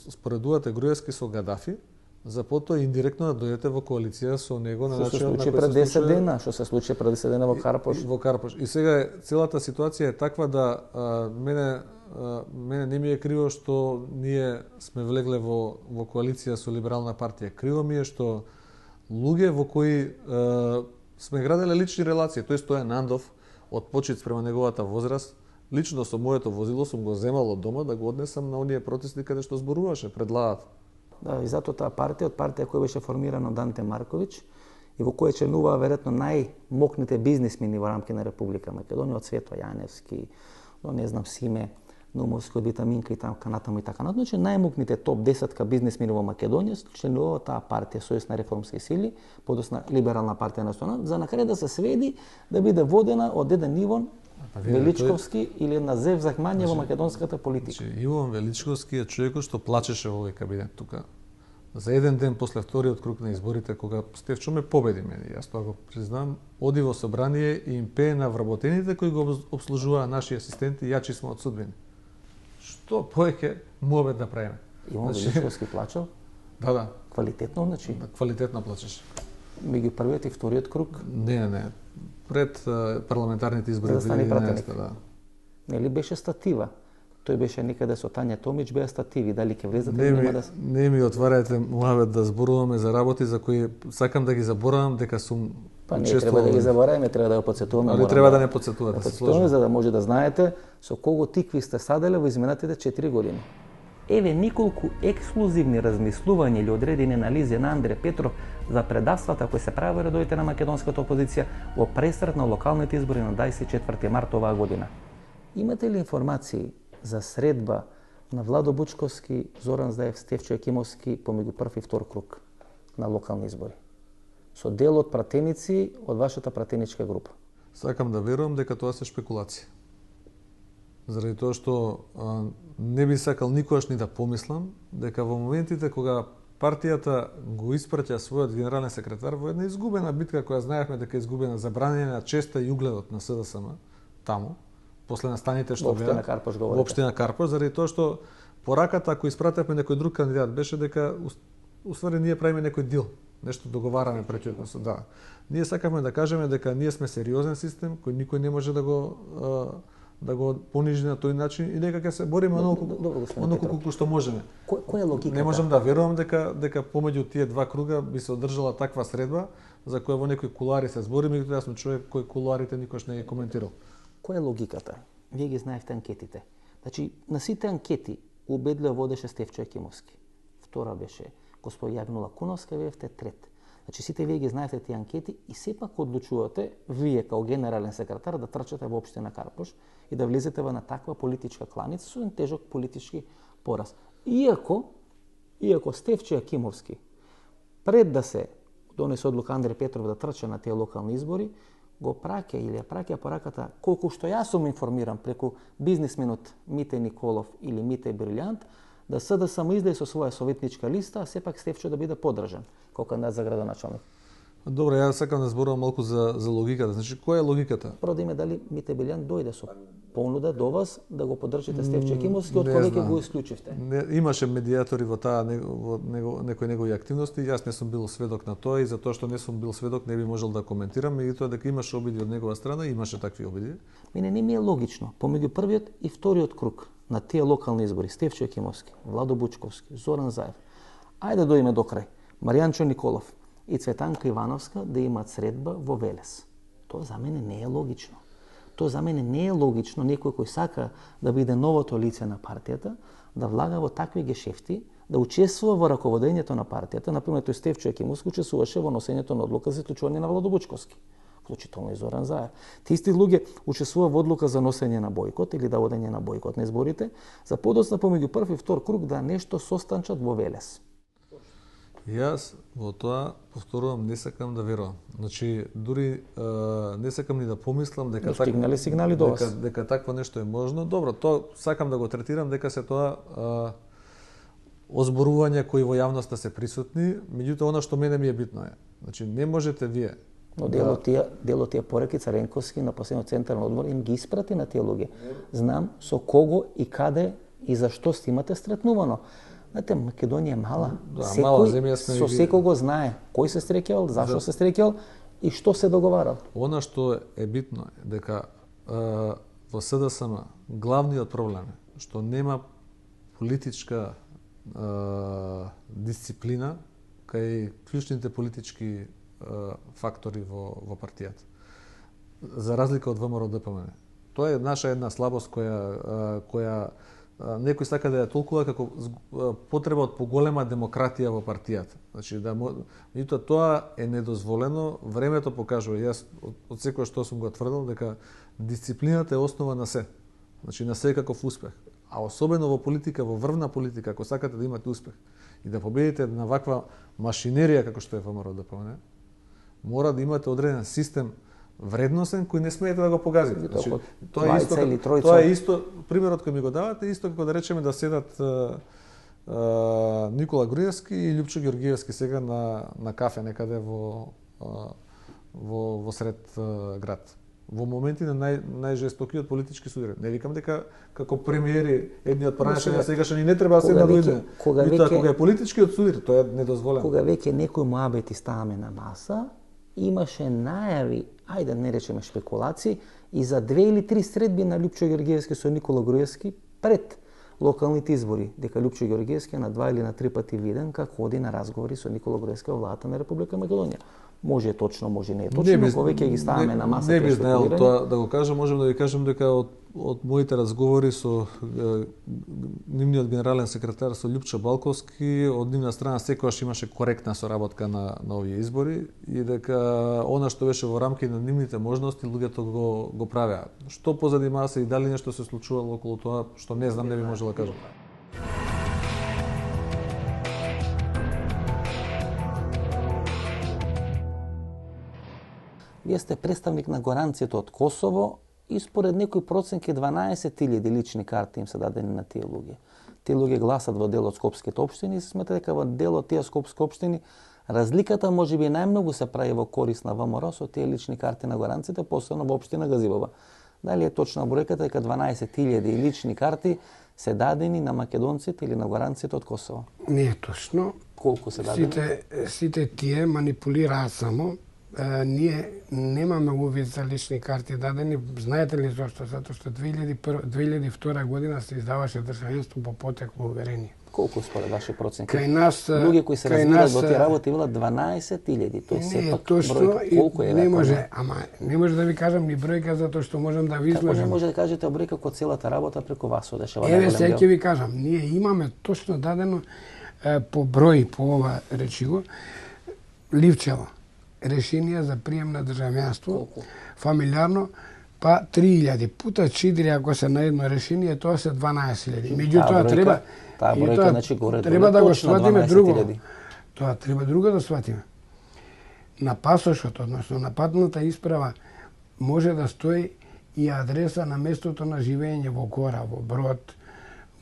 споредувате Груевски со Гадафи, за потоа индиректно да дојдете во коалиција со него на начинот на кој се случи пред 10 дена, што се случи пред 10 дена во Карпош. Во Карпош. И сега целата ситуација е таква да мене не ми е криво што ние сме влегле во коалиција со Либерална партија. Криво ми е што луѓе во кои сме граделе лични релации, тој Стојан Андов, од почит спрема неговата возраст, лично со моето возило сум го земал од дома да го однесам на оние протести каде што зборуваше пред ладата. Да, и затоа таа партија, од партија која беше формирана од Данте Марковиќ и во која членуваа веројатно најмокните бизнисмени во рамки на Република Македонија, од Свето Јаневски, до не знам Симе Нумовски, од Витаминка и така натаму и така натаму, значи најмокните топ 10 бизнисмени во Македонија членуваа таа партија Сојуз на реформски сили, подосна Либерална партија национална, за на крај да се сведи да биде водена од еден Ивон Величковски или една Зев Захмање во македонската политика. Иван Величковски е човекот што плачеше во овој кабинет тука. За еден ден после вториот круг на изборите, кога Стефчо ме победи мене, јас тоа го признам, оди во собрание и им пее на вработените кои го обслужуваа наши асистенти, јачи сме од судбини. Што повеќе муабет да правиме? Иван Величковски плачал? Да. Квалитетно, значи? Квалитетно плачеше. Меѓу првиот и вториот круг? Не. Пред парламентарните избори 2011, да. Нели беше статива? Тој беше некаде со Тања Томич, беа стативи, дали ќе влезете или нема да... Не ми отварајте муавет да зборуваме за работи за кои сакам да ги заборавам дека сум Па не треба да ги забораваме, треба да го потсетуваме. Али треба да не потсетувате, се сложно. За да може да знаете со кого тикви сте саделе во изминатите 4 години. Еве неколку ексклузивни размислувања или одредени анализи на Андре Петров за предавствата кои се прави редовите на македонската опозиција во пресрет на локалните избори на 24 март оваа година. Имате ли информации за средба на Владо Бучковски, Зоран Заев, Стефчо Јакимовски помеѓу прв и втор круг на локални избори? Со дел од пратеници од вашата пратеничка група. Сакам да верувам дека тоа се шпекулација. Заради тоа што не би сакал никогаш ни да помислам дека во моментите кога партијата го испраќа својот генерален секретар во една изгубена битка која знаевме дека е изгубена за бранење на честа и угледот на СДСМ таму, после настаните што беа во општина Карпош, заради тоа што пораката ако испратевме некој друг кандидат беше дека уствари ние правиме некој дил, нешто договараме претhodно со да. Ние сакаме да кажеме дека ние сме сериозен систем кој никој не може да го понижи на тој начин и дека ќе се бориме оноку колку што можеме. Која е логиката? Не можам да верувам дека помеѓу тие два круга би се одржала таква средба, за која во некои кулари се збори, меѓутоа јас сум човек кој куларите никош не ги коментирал. Која е логиката? Вие ги знаевте анкетите. Значи, на сите анкети убедливо водеше Стефчо Екимовски. Втора беше госпоѓа Јагнула Куновска, бевте трет. Значи, сите вие ги знаете тие анкети и сепак одлучувате, вие као генерален секретар, да трчате во општина Карпош и да влезете во на таква политичка кланица со еден тежок политички пораз. Иако Стефчо Екимовски, пред да се донесе одлука Андреј Петров да трча на тие локални избори, го праќа или ја праќа пораката, колку што јас сум информиран преку бизнисменот Мите Николов или Мите Брилјант, да СДСМ излезе со своја советничка листа, а сепак Стефчо да биде подржан како кандидат за градоначалник. Добро, ја сакам да зборувам малку за логиката. Значи, која е логиката? Прво да име дали Мите Брилјант дојде со понуда до вас да го поддржите Стефчо Екимовски, од кога веќе го исклучивте? Имаше медијатори во некои негови активности, јас не сум бил сведок на тоа и за тоа што не сум бил сведок не би можел да коментирам, меѓутоа дека имаше обиди од негова страна, имаше такви обиди. Мене не ми е логично, помеѓу првиот и вториот круг на тие локални избори, Стефчо Екимовски, Владо Бучковски, Зоран Заев, ајде да дојме до крај, Маријанчо Николов и Цветанка Ивановска да имаат средба во Велес. Тоа за мене не е логично. Тоа за мене не е логично некој кој сака да биде новото лице на партијата, да влага во такви гешефти, да учествува во раководењето на партијата. Например, тој Стефчо Екимовски учествуваше во носењето на одлука за исклучување на Владо Бучковски, вклучително и Зоран Заев. Тие исти луѓе учествува во одлука за носење на бојкот или да водење на бојкот на изборите, за подоцна помеѓу прв и втор круг да нешто состанчат во Велес. Јас во тоа, повторувам, не сакам да верувам. Значи, дури не сакам ни да помислам дека стигнале сигнали до вас. Дека такво нешто е можно. Добро, тоа сакам да го третирам дека се тоа озборувања кои во јавноста се присутни, меѓутоа она што мене ми е битно е. Значи, не можете вие. Но дело тие пореки Царенковски на последниот централен одбор им ги испрати на тие луѓе. Знам со кого и каде и зашто сте стретнувано. Знаете, Македонија е мала. Мала земја сме со секого знае кој се среќал, зашто се среќал и што се договарал. Она што е битно е дека во СДСМ главниот проблем е што нема политичка дисциплина кај клучните политички фактори во партијата. За разлика од ВМРО ДПМН. Тоа е наша една слабост која некој сака да ја толкува како потреба од поголема демократија во партијата. Значи меѓутоа тоа е недозволено, времето покажува. Јас од секој што сум го тврдел дека дисциплината е основа на се. Значи на секаков успех. А особено во политика, во врвна политика, ако сакате да имате успех и да победите на ваква машинерија како што е ВМРО ДПМН, мора да имате одреден систем вредносен кој не смеете да го погазите. Значи, тоа е исто, примерот кој ми го давате, исто како да речеме да седат Никола Груевски и Лјупчо Ѓоргиевски сега на кафе некаде во сред град. Во моменти на најжестокиот политички судари. Не викам дека како премиери едниот прашања сегашни не треба да се дојде. Кога е политичкиот судар, тоа е недозволено. Кога веќе некој муабети ставаме на маса, имаше најави, ајде не речеме шпекулации, и за 2 или 3 средби на Лјупчо Ѓоргиевски со Никола Груевски пред локалните избори, дека Лјупчо Ѓоргиевски на 2 или на 3 пати виден как ходи на разговори со Никола Груевски во владата на Република Македонија. Може е точно, може не е точно, но повеќе ги ставаме на масата. Не би знаел тоа да го кажам, можем да ви кажем дека од моите разговори со нивниот генерален секретар со Лјупчо Балковски, од нивна страна секогаш имаше коректна соработка на овие избори и дека она што беше во рамки на нивните можности луѓето го правеа. Што позади маса и дали нешто се случувало околу тоа, што не знам, не би можел да кажам. Вие сте представник на горанците од Косово и според некои проценки 12.000 лични карти им се дадени на тие луѓе. Тие луѓе гласат во дел од скопските општини и се смета дека во дел од тие скопски општини разликата можеби најмногу се прави во корист на ВМРО со тие лични карти на горанците, посебно во општина Газибоба. Дали е точна бројката дека 12.000 лични карти се дадени на македонците или на горанците од Косово? Не е точно. Колку се дадени? Сите тие манипулираат само ние немаме увид за лични карти дадени. Знаете ли зашто? Затоа што 2002 година се издаваше државенство по потекло уверение. Колку според ваши проценки? Кај нас луѓе кои се разбират во тие работи велат 12.000. Тоа е сепак бројка. Колку е? Не може, не може да ви кажам ни бројка затоа што можам да ви изложам. Како не може да кажете бројка кога целата работа преку вас одеше? Еве сега ќе ви кажам, ние имаме точно дадено по број по ова речиво Ливчево решение за прием на државјанство, фамилиарно, па 3000 пута 4 ако се на едно решение, тоа се 12.000. Меѓутоа треба таа бројка значи горе треба да го сватиме друго. Тоа треба друго да сватиме. На пасошот, односно на патната исправа, може да стои и адреса на местото на живење во Гора, во Брод,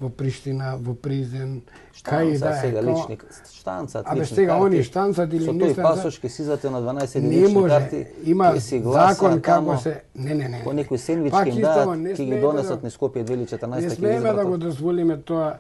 во Приштина, во Призен, кај да е. Сега личник, штанцат, лични карти. Сега они штанцат или не штанцат. Со тој пасош ке сизате на 12 лични карти. Има закон како се... Не. По некој сендвич ке им дадат, ке ги донесат низ Скопје 2014. Не смееме да го дозволиме тоа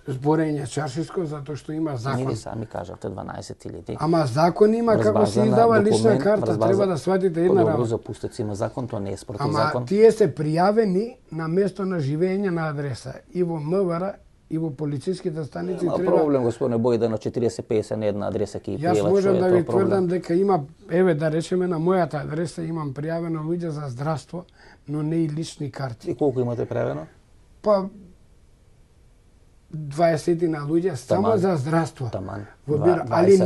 зборење чаршиско, затоа што има закон. Не сами кажавте 12.000. Ама закон има како се издава лична карта, треба да сватите една работа. Добро, за пустеци има закон, тоа не е спротив закон. Ама тие се пријавени на место на живење на адреса и во МВР и во полициските станици треба. Проблем, господине Бојда, на 40-50 на една адреса ќе ги пријават. Јас можам да ви тврдам дека има, еве да речеме на мојата адреса имам пријавено луѓе за здравство, но не и лични карти. И колку имате пријавено? Па 20 на луѓе само за здравство. Таман. Али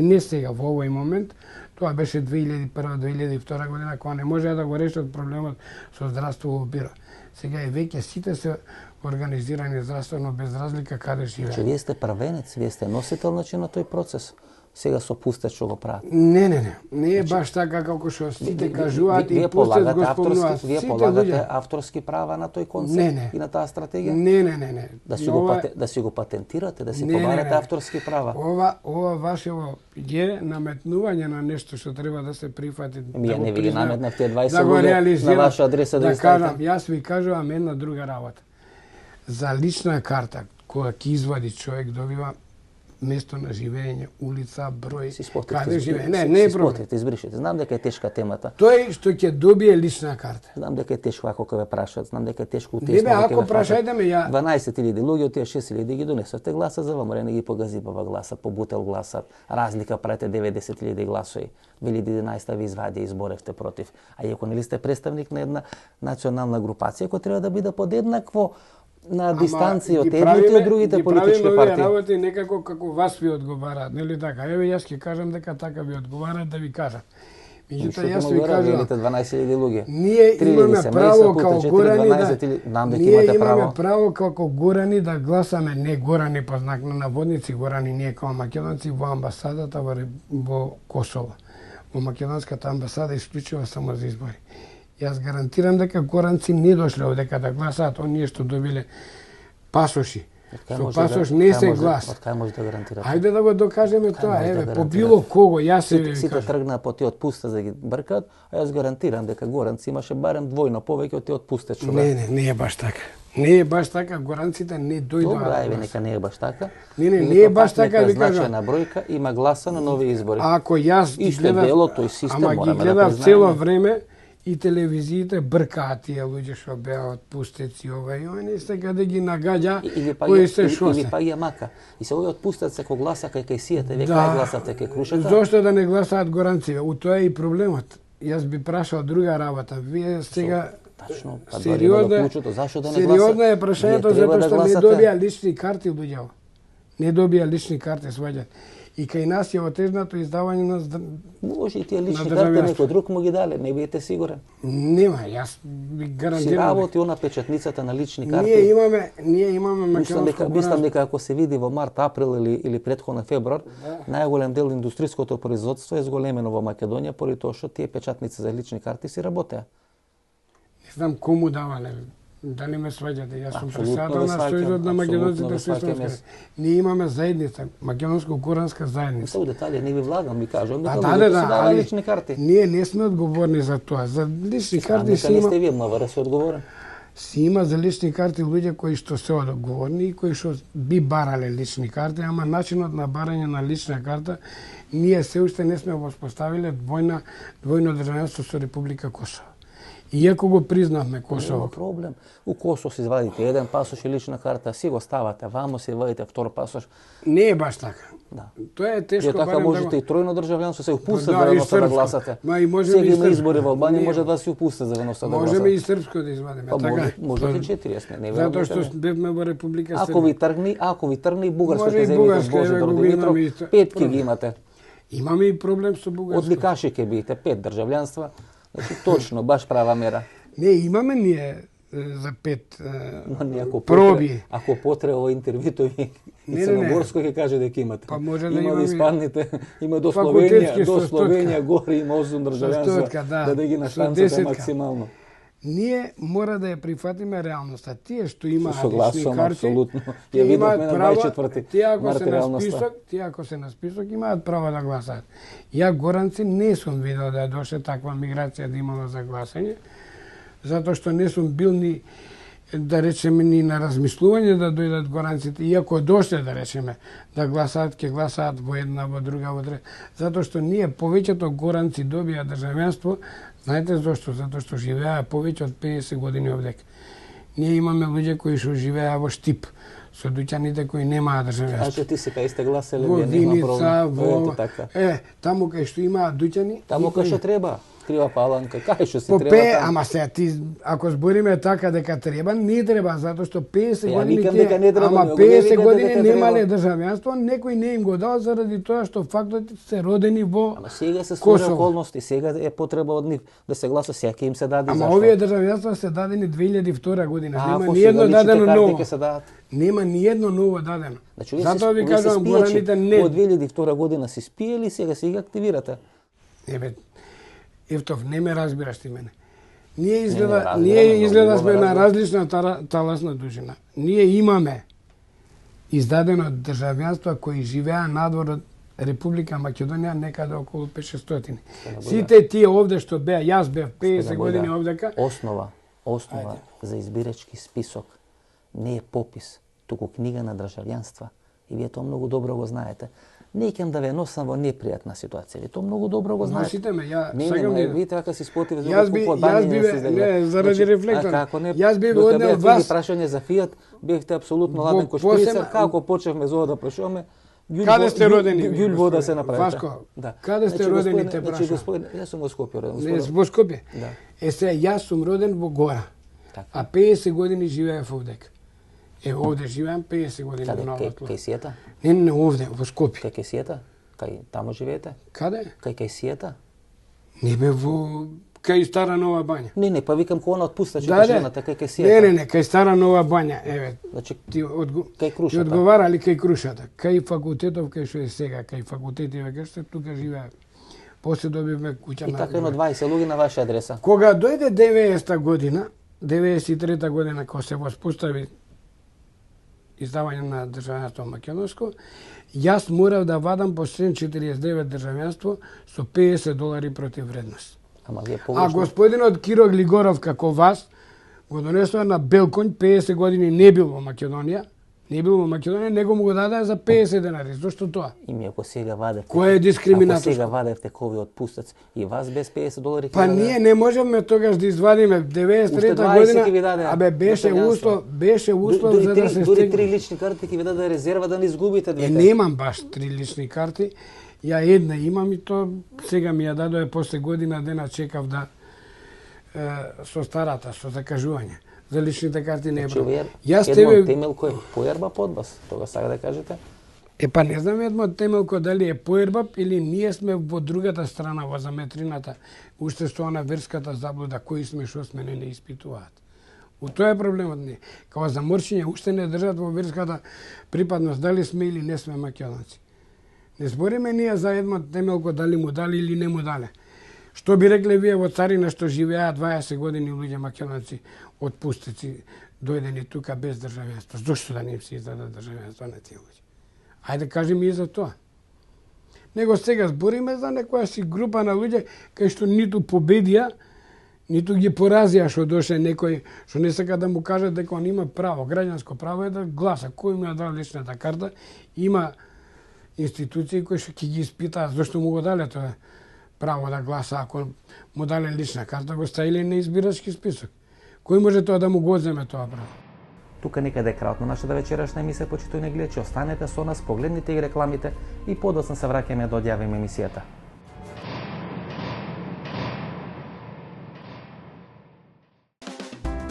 не сега во овој момент. Тоа беше 2001-2002 година кога не можеа да го решат проблемот со здравство во бира. Сега е веќе сите се организирани здравствено без разлика каде живеат. Че вие сте правенец, вие сте носител на тој процес. Сега со пустеч што го прават. Не е баш така како што сите кажуваат и пустеч го спомнуваат. Вие полагате авторски права на тој концепт и на таа стратегија? Не. Да си го патентирате, да си побарате авторски права. Ова вашево е наметнување на нешто што треба да се прифати. Ја не ви ги наметнавте 20 луѓе на ваша адреса да кажам, јас ви кажувам една друга работа. За лична карта која ќе извади човек добива место на живење, улица, број, каде живее. Не е проблем. Избришете. Знам дека е тешка темата. Тој што ќе добие лична карта. Знам дека е тешко ако ве прашаат, знам дека е тешко утесно. Не бе, ако прашајте ме ја 12.000 луѓе од тие 6.000 ги донесовте гласа за ВМРО, не ги погазибава гласат, побутел гласат. Разлика правите 90.000 гласови. 2011 ви извади и изборевте против. А иако нели сте представник на една национална групација која треба да биде подеднакво на дистанција од едните и од другите политички партии. Правиме работи некако како вас ви одговараат, нели така? Еве јас ќе кажам дека така ви одговараат да ви кажам. Меѓутоа јас ви кажам 12.000 луѓе. Ние имаме право како горани како горани да гласаме, не горани по знак на наводници, горани ние како македонци во амбасадата во Косово. Во македонската амбасада исклучува само за избори. Јас гарантирам дека горанци не дошле овдека да гласаат, оние што добиле пасоши. Со пасош не се глас. Од кај може да гарантирате? Ајде да го докажеме тоа, еве, по било кого, јас се ви кажам. Сите тргнаа по тие отпуста за да ги бркаат, а јас гарантирам дека горанци имаше барем двојно повеќе од тие отпуста човек. Не е баш така. Не е баш така, горанците не дојдоа. Добра, еве, нека не е баш така. Не е баш така, ви кажам. Значајна бројка има гласа на нови избори. Ако јас ги гледам, ама ги гледам цело време, и телевизиите бркаат тие луѓе што беа отпустеци ова и они сега да ги нагаѓа кои се шосе. Или па ја мака. И се овој отпустец ако гласа кај сијете, ве кај гласате кај крушата? Зошто да не гласаат горанци? У тоа е и проблемот. Јас би прашал друга работа. Вие сега тачно, сериозно е прашањето затоа што не добија лични карти луѓе. Не добија лични карти, сваѓат. И кај нас е отежнато издавање на може и тие лични карти некој друг му ги дале, не бидете сигурен. Нема, јас ви гарантирам. Си работи она печатницата на лични карти. Ние имаме македонско. Мислам дека ако се види во март, април или претходно февруар, најголем дел индустријското производство е зголемено во Македонија поради тоа што тие печатници за лични карти си работеа. Не знам кому давале. Дали ме сваѓате? Јас сум председател на Сојузот на македонците свесноска. Ние имаме заедница, македонско-горанска заедница. Се у детали не ви влагам, ми кажам дека луѓето се дава лични карти. Ние не сме одговорни за тоа. За лични карти си има. Не сте вие МВР се одговорен. си има за лични карти луѓе кои што се одговорни и кои што би барале лични карти, ама начинот на барање на лична карта ние се уште не сме воспоставиле двојно државјанство со Република Косово. Иако го признавме Косово. Нема проблем. У Косово си извадите еден пасош и лична карта, си го ставате вамо, си извадите втор пасош. Не е баш така. Да. Тоа е тешко. Ја така можете и тројно државјанство се упустат за ведноста да гласате. Сега има избори во Албанија, може да се упустат за ведноста да гласате. Можеме и српско да извадиме, така? Можете 40, не затоа што бевме во Република Србија. Ако ви тргни бугарска ќе земите Божидар Димитров, 5 ќе ги имате. Имаме и проблем со бугарска. Одликаши ќе бидете 5 државјанства. Значи точно, баш права мера. Не, имаме ние за 5 проби. Ако потреба во интервјуто и Црногорско ќе каже дека имате. Па може да има испанните, има до Словенија горе има 8 државјанства, да ги наштанцате максимално. Ние мора да ја прифатиме реалноста. Тие што имаат лични карти, ја видовме на 24 март реалноста. Тие ако се на список имаат право да гласаат. Ја горанци не сум видел да доше таква миграција да имало за гласање, затоа што не сум бил ни, да речеме, ни на размислување да дојдат горанците, иако дошле, да речеме, да гласаат, ќе гласаат во една, во друга, во трета. Затоа што ние повеќето горанци добија државјанство. Знаете зошто? Затоа што живеа повеќе од 50 години овдека. Ние имаме луѓе кои што живеа во Штип, со дуќаните кои немаат државјанство. Значи ти си кај сте гласале, во Виница, во така. Таму кај што имаат дуќани, таму кај што треба. Крива паланка, кај што се треба таму. Ама сега ти, ако збориме така дека треба, не треба, затоа што 50 години ама 50 години немале државјанство, некој не им го дал заради тоа што фактот се родени во Ама сега се створија околности, сега е потреба од нив да се гласа, сега ќе им се даде. Ама овие државјанства се дадени 2002 година, нема ни едно дадено ново. Нема ни едно ново дадено. Затоа ви кажувам, гораните не. Од 2002 година се спиели, сега се ги активирате. Евтов, не ме разбираш ти мене. Ние изгледа сме на различна таласна дужина. Ние имаме издадено државјанства кои живеа надвор од Република Македонија некаде околу 500. Сите тие овде што беа, јас бев 50 години овдека. Основа за избирачки список не е попис, туку книга на државјанства. И вие тоа многу добро го знаете. Не ќе да ве носам во непријатна ситуација. Ви тоа многу добро го знаете. Носите ме, ја сакам да ви така се спротив за не заради рефлектор. Јас би однел вас прашање за Фијат, бевте апсолутно ладен кој шприца, како почевме за да прашуваме. Каде сте родени? Ѓул вода се направите. Васко, каде сте родени те прашувам? Господин, јас сум во Скопје роден. Не, во Скопје. Се јас сум роден во Гора. А 50 години живеев овдека. Овде живеам 50 години на Нова Клуба. Кај Сијата? Не, овде, во Скопје. Кај Сијата? Кај таму живеете? Каде? Кај Сијата? Не бе во кај Стара Нова Бања. Не, па викам кога она отпустачи жената кај Сијата. Не, кај Стара Нова Бања, еве. Значи кај Крушата. Ти одговарали кај Крушата. Кај факултетов кај што е сега, кај факултетиве кај што тука живеа. После добивме куќа на. И така едно 20 луѓе на ваша адреса. Кога дојде 90-та година, 93-та година кога се воспостави издавање на државјанство македонско, јас морав да вадам по член 49 државјанство со $50 против вредност. А господинот Киро Глигоров, како вас, го донесува на Белконј, 50 години не бил во Македонија, него му го даде за 50 денари. Зошто тоа? Ими ако сега вадевте. Кој е дискриминаторско? Ако сега вадевте кој отпустац и вас без $50 Па ние не можеме тогаш да извадиме 93-та година. Абе беше услов за да се дури 3 лични карти ќе ви даде резерва да не изгубите двете. Немам баш 3 лични карти. Ја една имам и то сега ми ја дадоа после година дена чекав да со старата, со закажување. За личните карти не е проблем. Јас тебе темелко е поерба под вас, тога сака да кажете? Па не знам Едмон Темелко дали е поербап или ние сме во другата страна, во заметрината, уште со она верската заблуда, кои сме, шо сме, не испитуваат. У тоа е проблемот ни. Као заморчиње, уште не држат во верската припадност, дали сме или не сме македонци. Не збориме ние за Едмон Темелко дали му дали или не му дале. Што би рекле вие во Царина што живеа 20 години луѓе македонци, отпустеци, дојдени тука без државјанство. Зошто да не им се издадат државјанство на тие луѓе? Ајде кажи и за тоа. Него сега збориме за некоја си група на луѓе кај што ниту победија, ниту ги поразија што доше некој што не сака да му каже дека он има право, граѓанско право е да гласа. Кој му ја дал личната карта, има институции кои што ќе ги испитаат зашто му го дале тоа право да гласа, ако му дале лична карта, го ставиле на избирачки список. Кој може тоа да му го земе тоа право? Тука некаде е крајот на нашата вечерашна емисија, почитувани гледачи, останете со нас, погледнете и рекламите и подоцна се враќаме да одјавиме емисијата.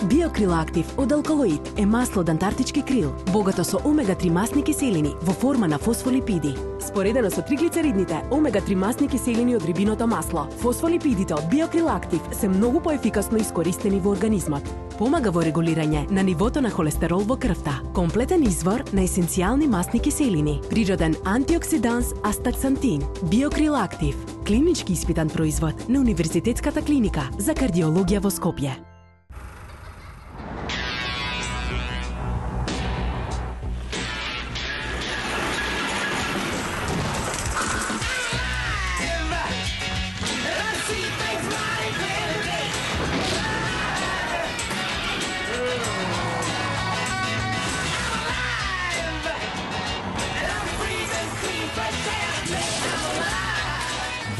Биокрил Актив од Алкалоид е масло од антарктички крил, богато со омега-3 масни киселини во форма на фосфолипиди. Споредено со триглицеридните, омега-3 масни киселини од рибиното масло, фосфолипидите од Биокрил Актив се многу поефикасно искористени во организмот. Помага во регулирање на нивото на холестерол во крвта, комплетен извор на есенцијални масни киселини, природен антиоксиданс астаксантин. Биокрил Актив, клинички испитан производ на Универзитетската клиника за кардиологија во Скопје.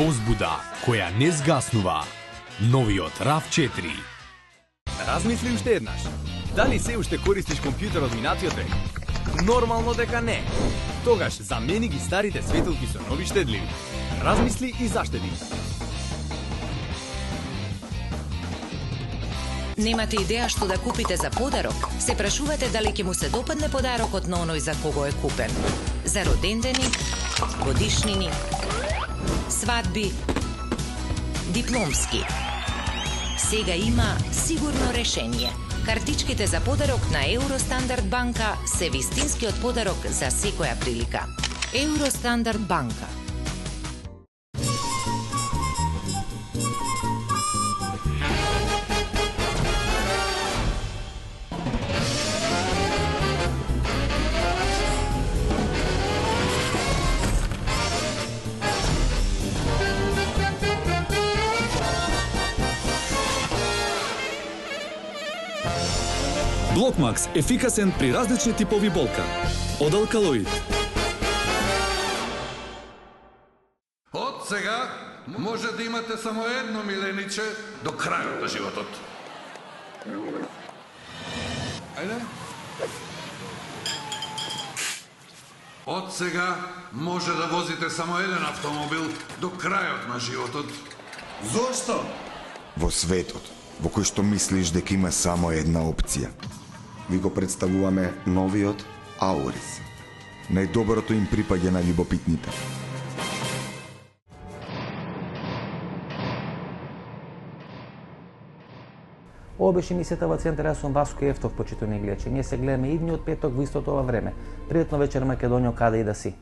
Возбуда која не згаснува. Новиот RAV4. Размисли уште еднаш. Дали се уште користиш компјутер од минатиот век? Нормално дека не. Тогаш замени ги старите светилки со нови штедливи. Размисли и заштеди. Немате идеја што да купите за подарок? Се прашувате дали ќе му се допадне подарокот на оној за кого е купен. За родендени, годишнини, свадби, дипломски. Сега има сигурно решение. Картичките за подарок на Евростандард банка се вистинскиот подарок за секоја прилика. Евростандард банка. Блокмакс – ефикасен при различни типови болка. Од Алкалоид. Од сега може да имате само едно милениче до крајот на животот. Ајде. Од сега може да возите само еден автомобил до крајот на животот. Зошто? Во светот, во кој што мислиш дека има само една опција, ви го представуваме новиот Аурис. Најдоброто им припаѓа на љубопитните. Ова беше емисијата во Центар. Јас сум Васко Ефтов, почитувани гледачи. Ние се гледаме идниот петок во истото ова време. Пријатно вечер, Македонија, каде и да си.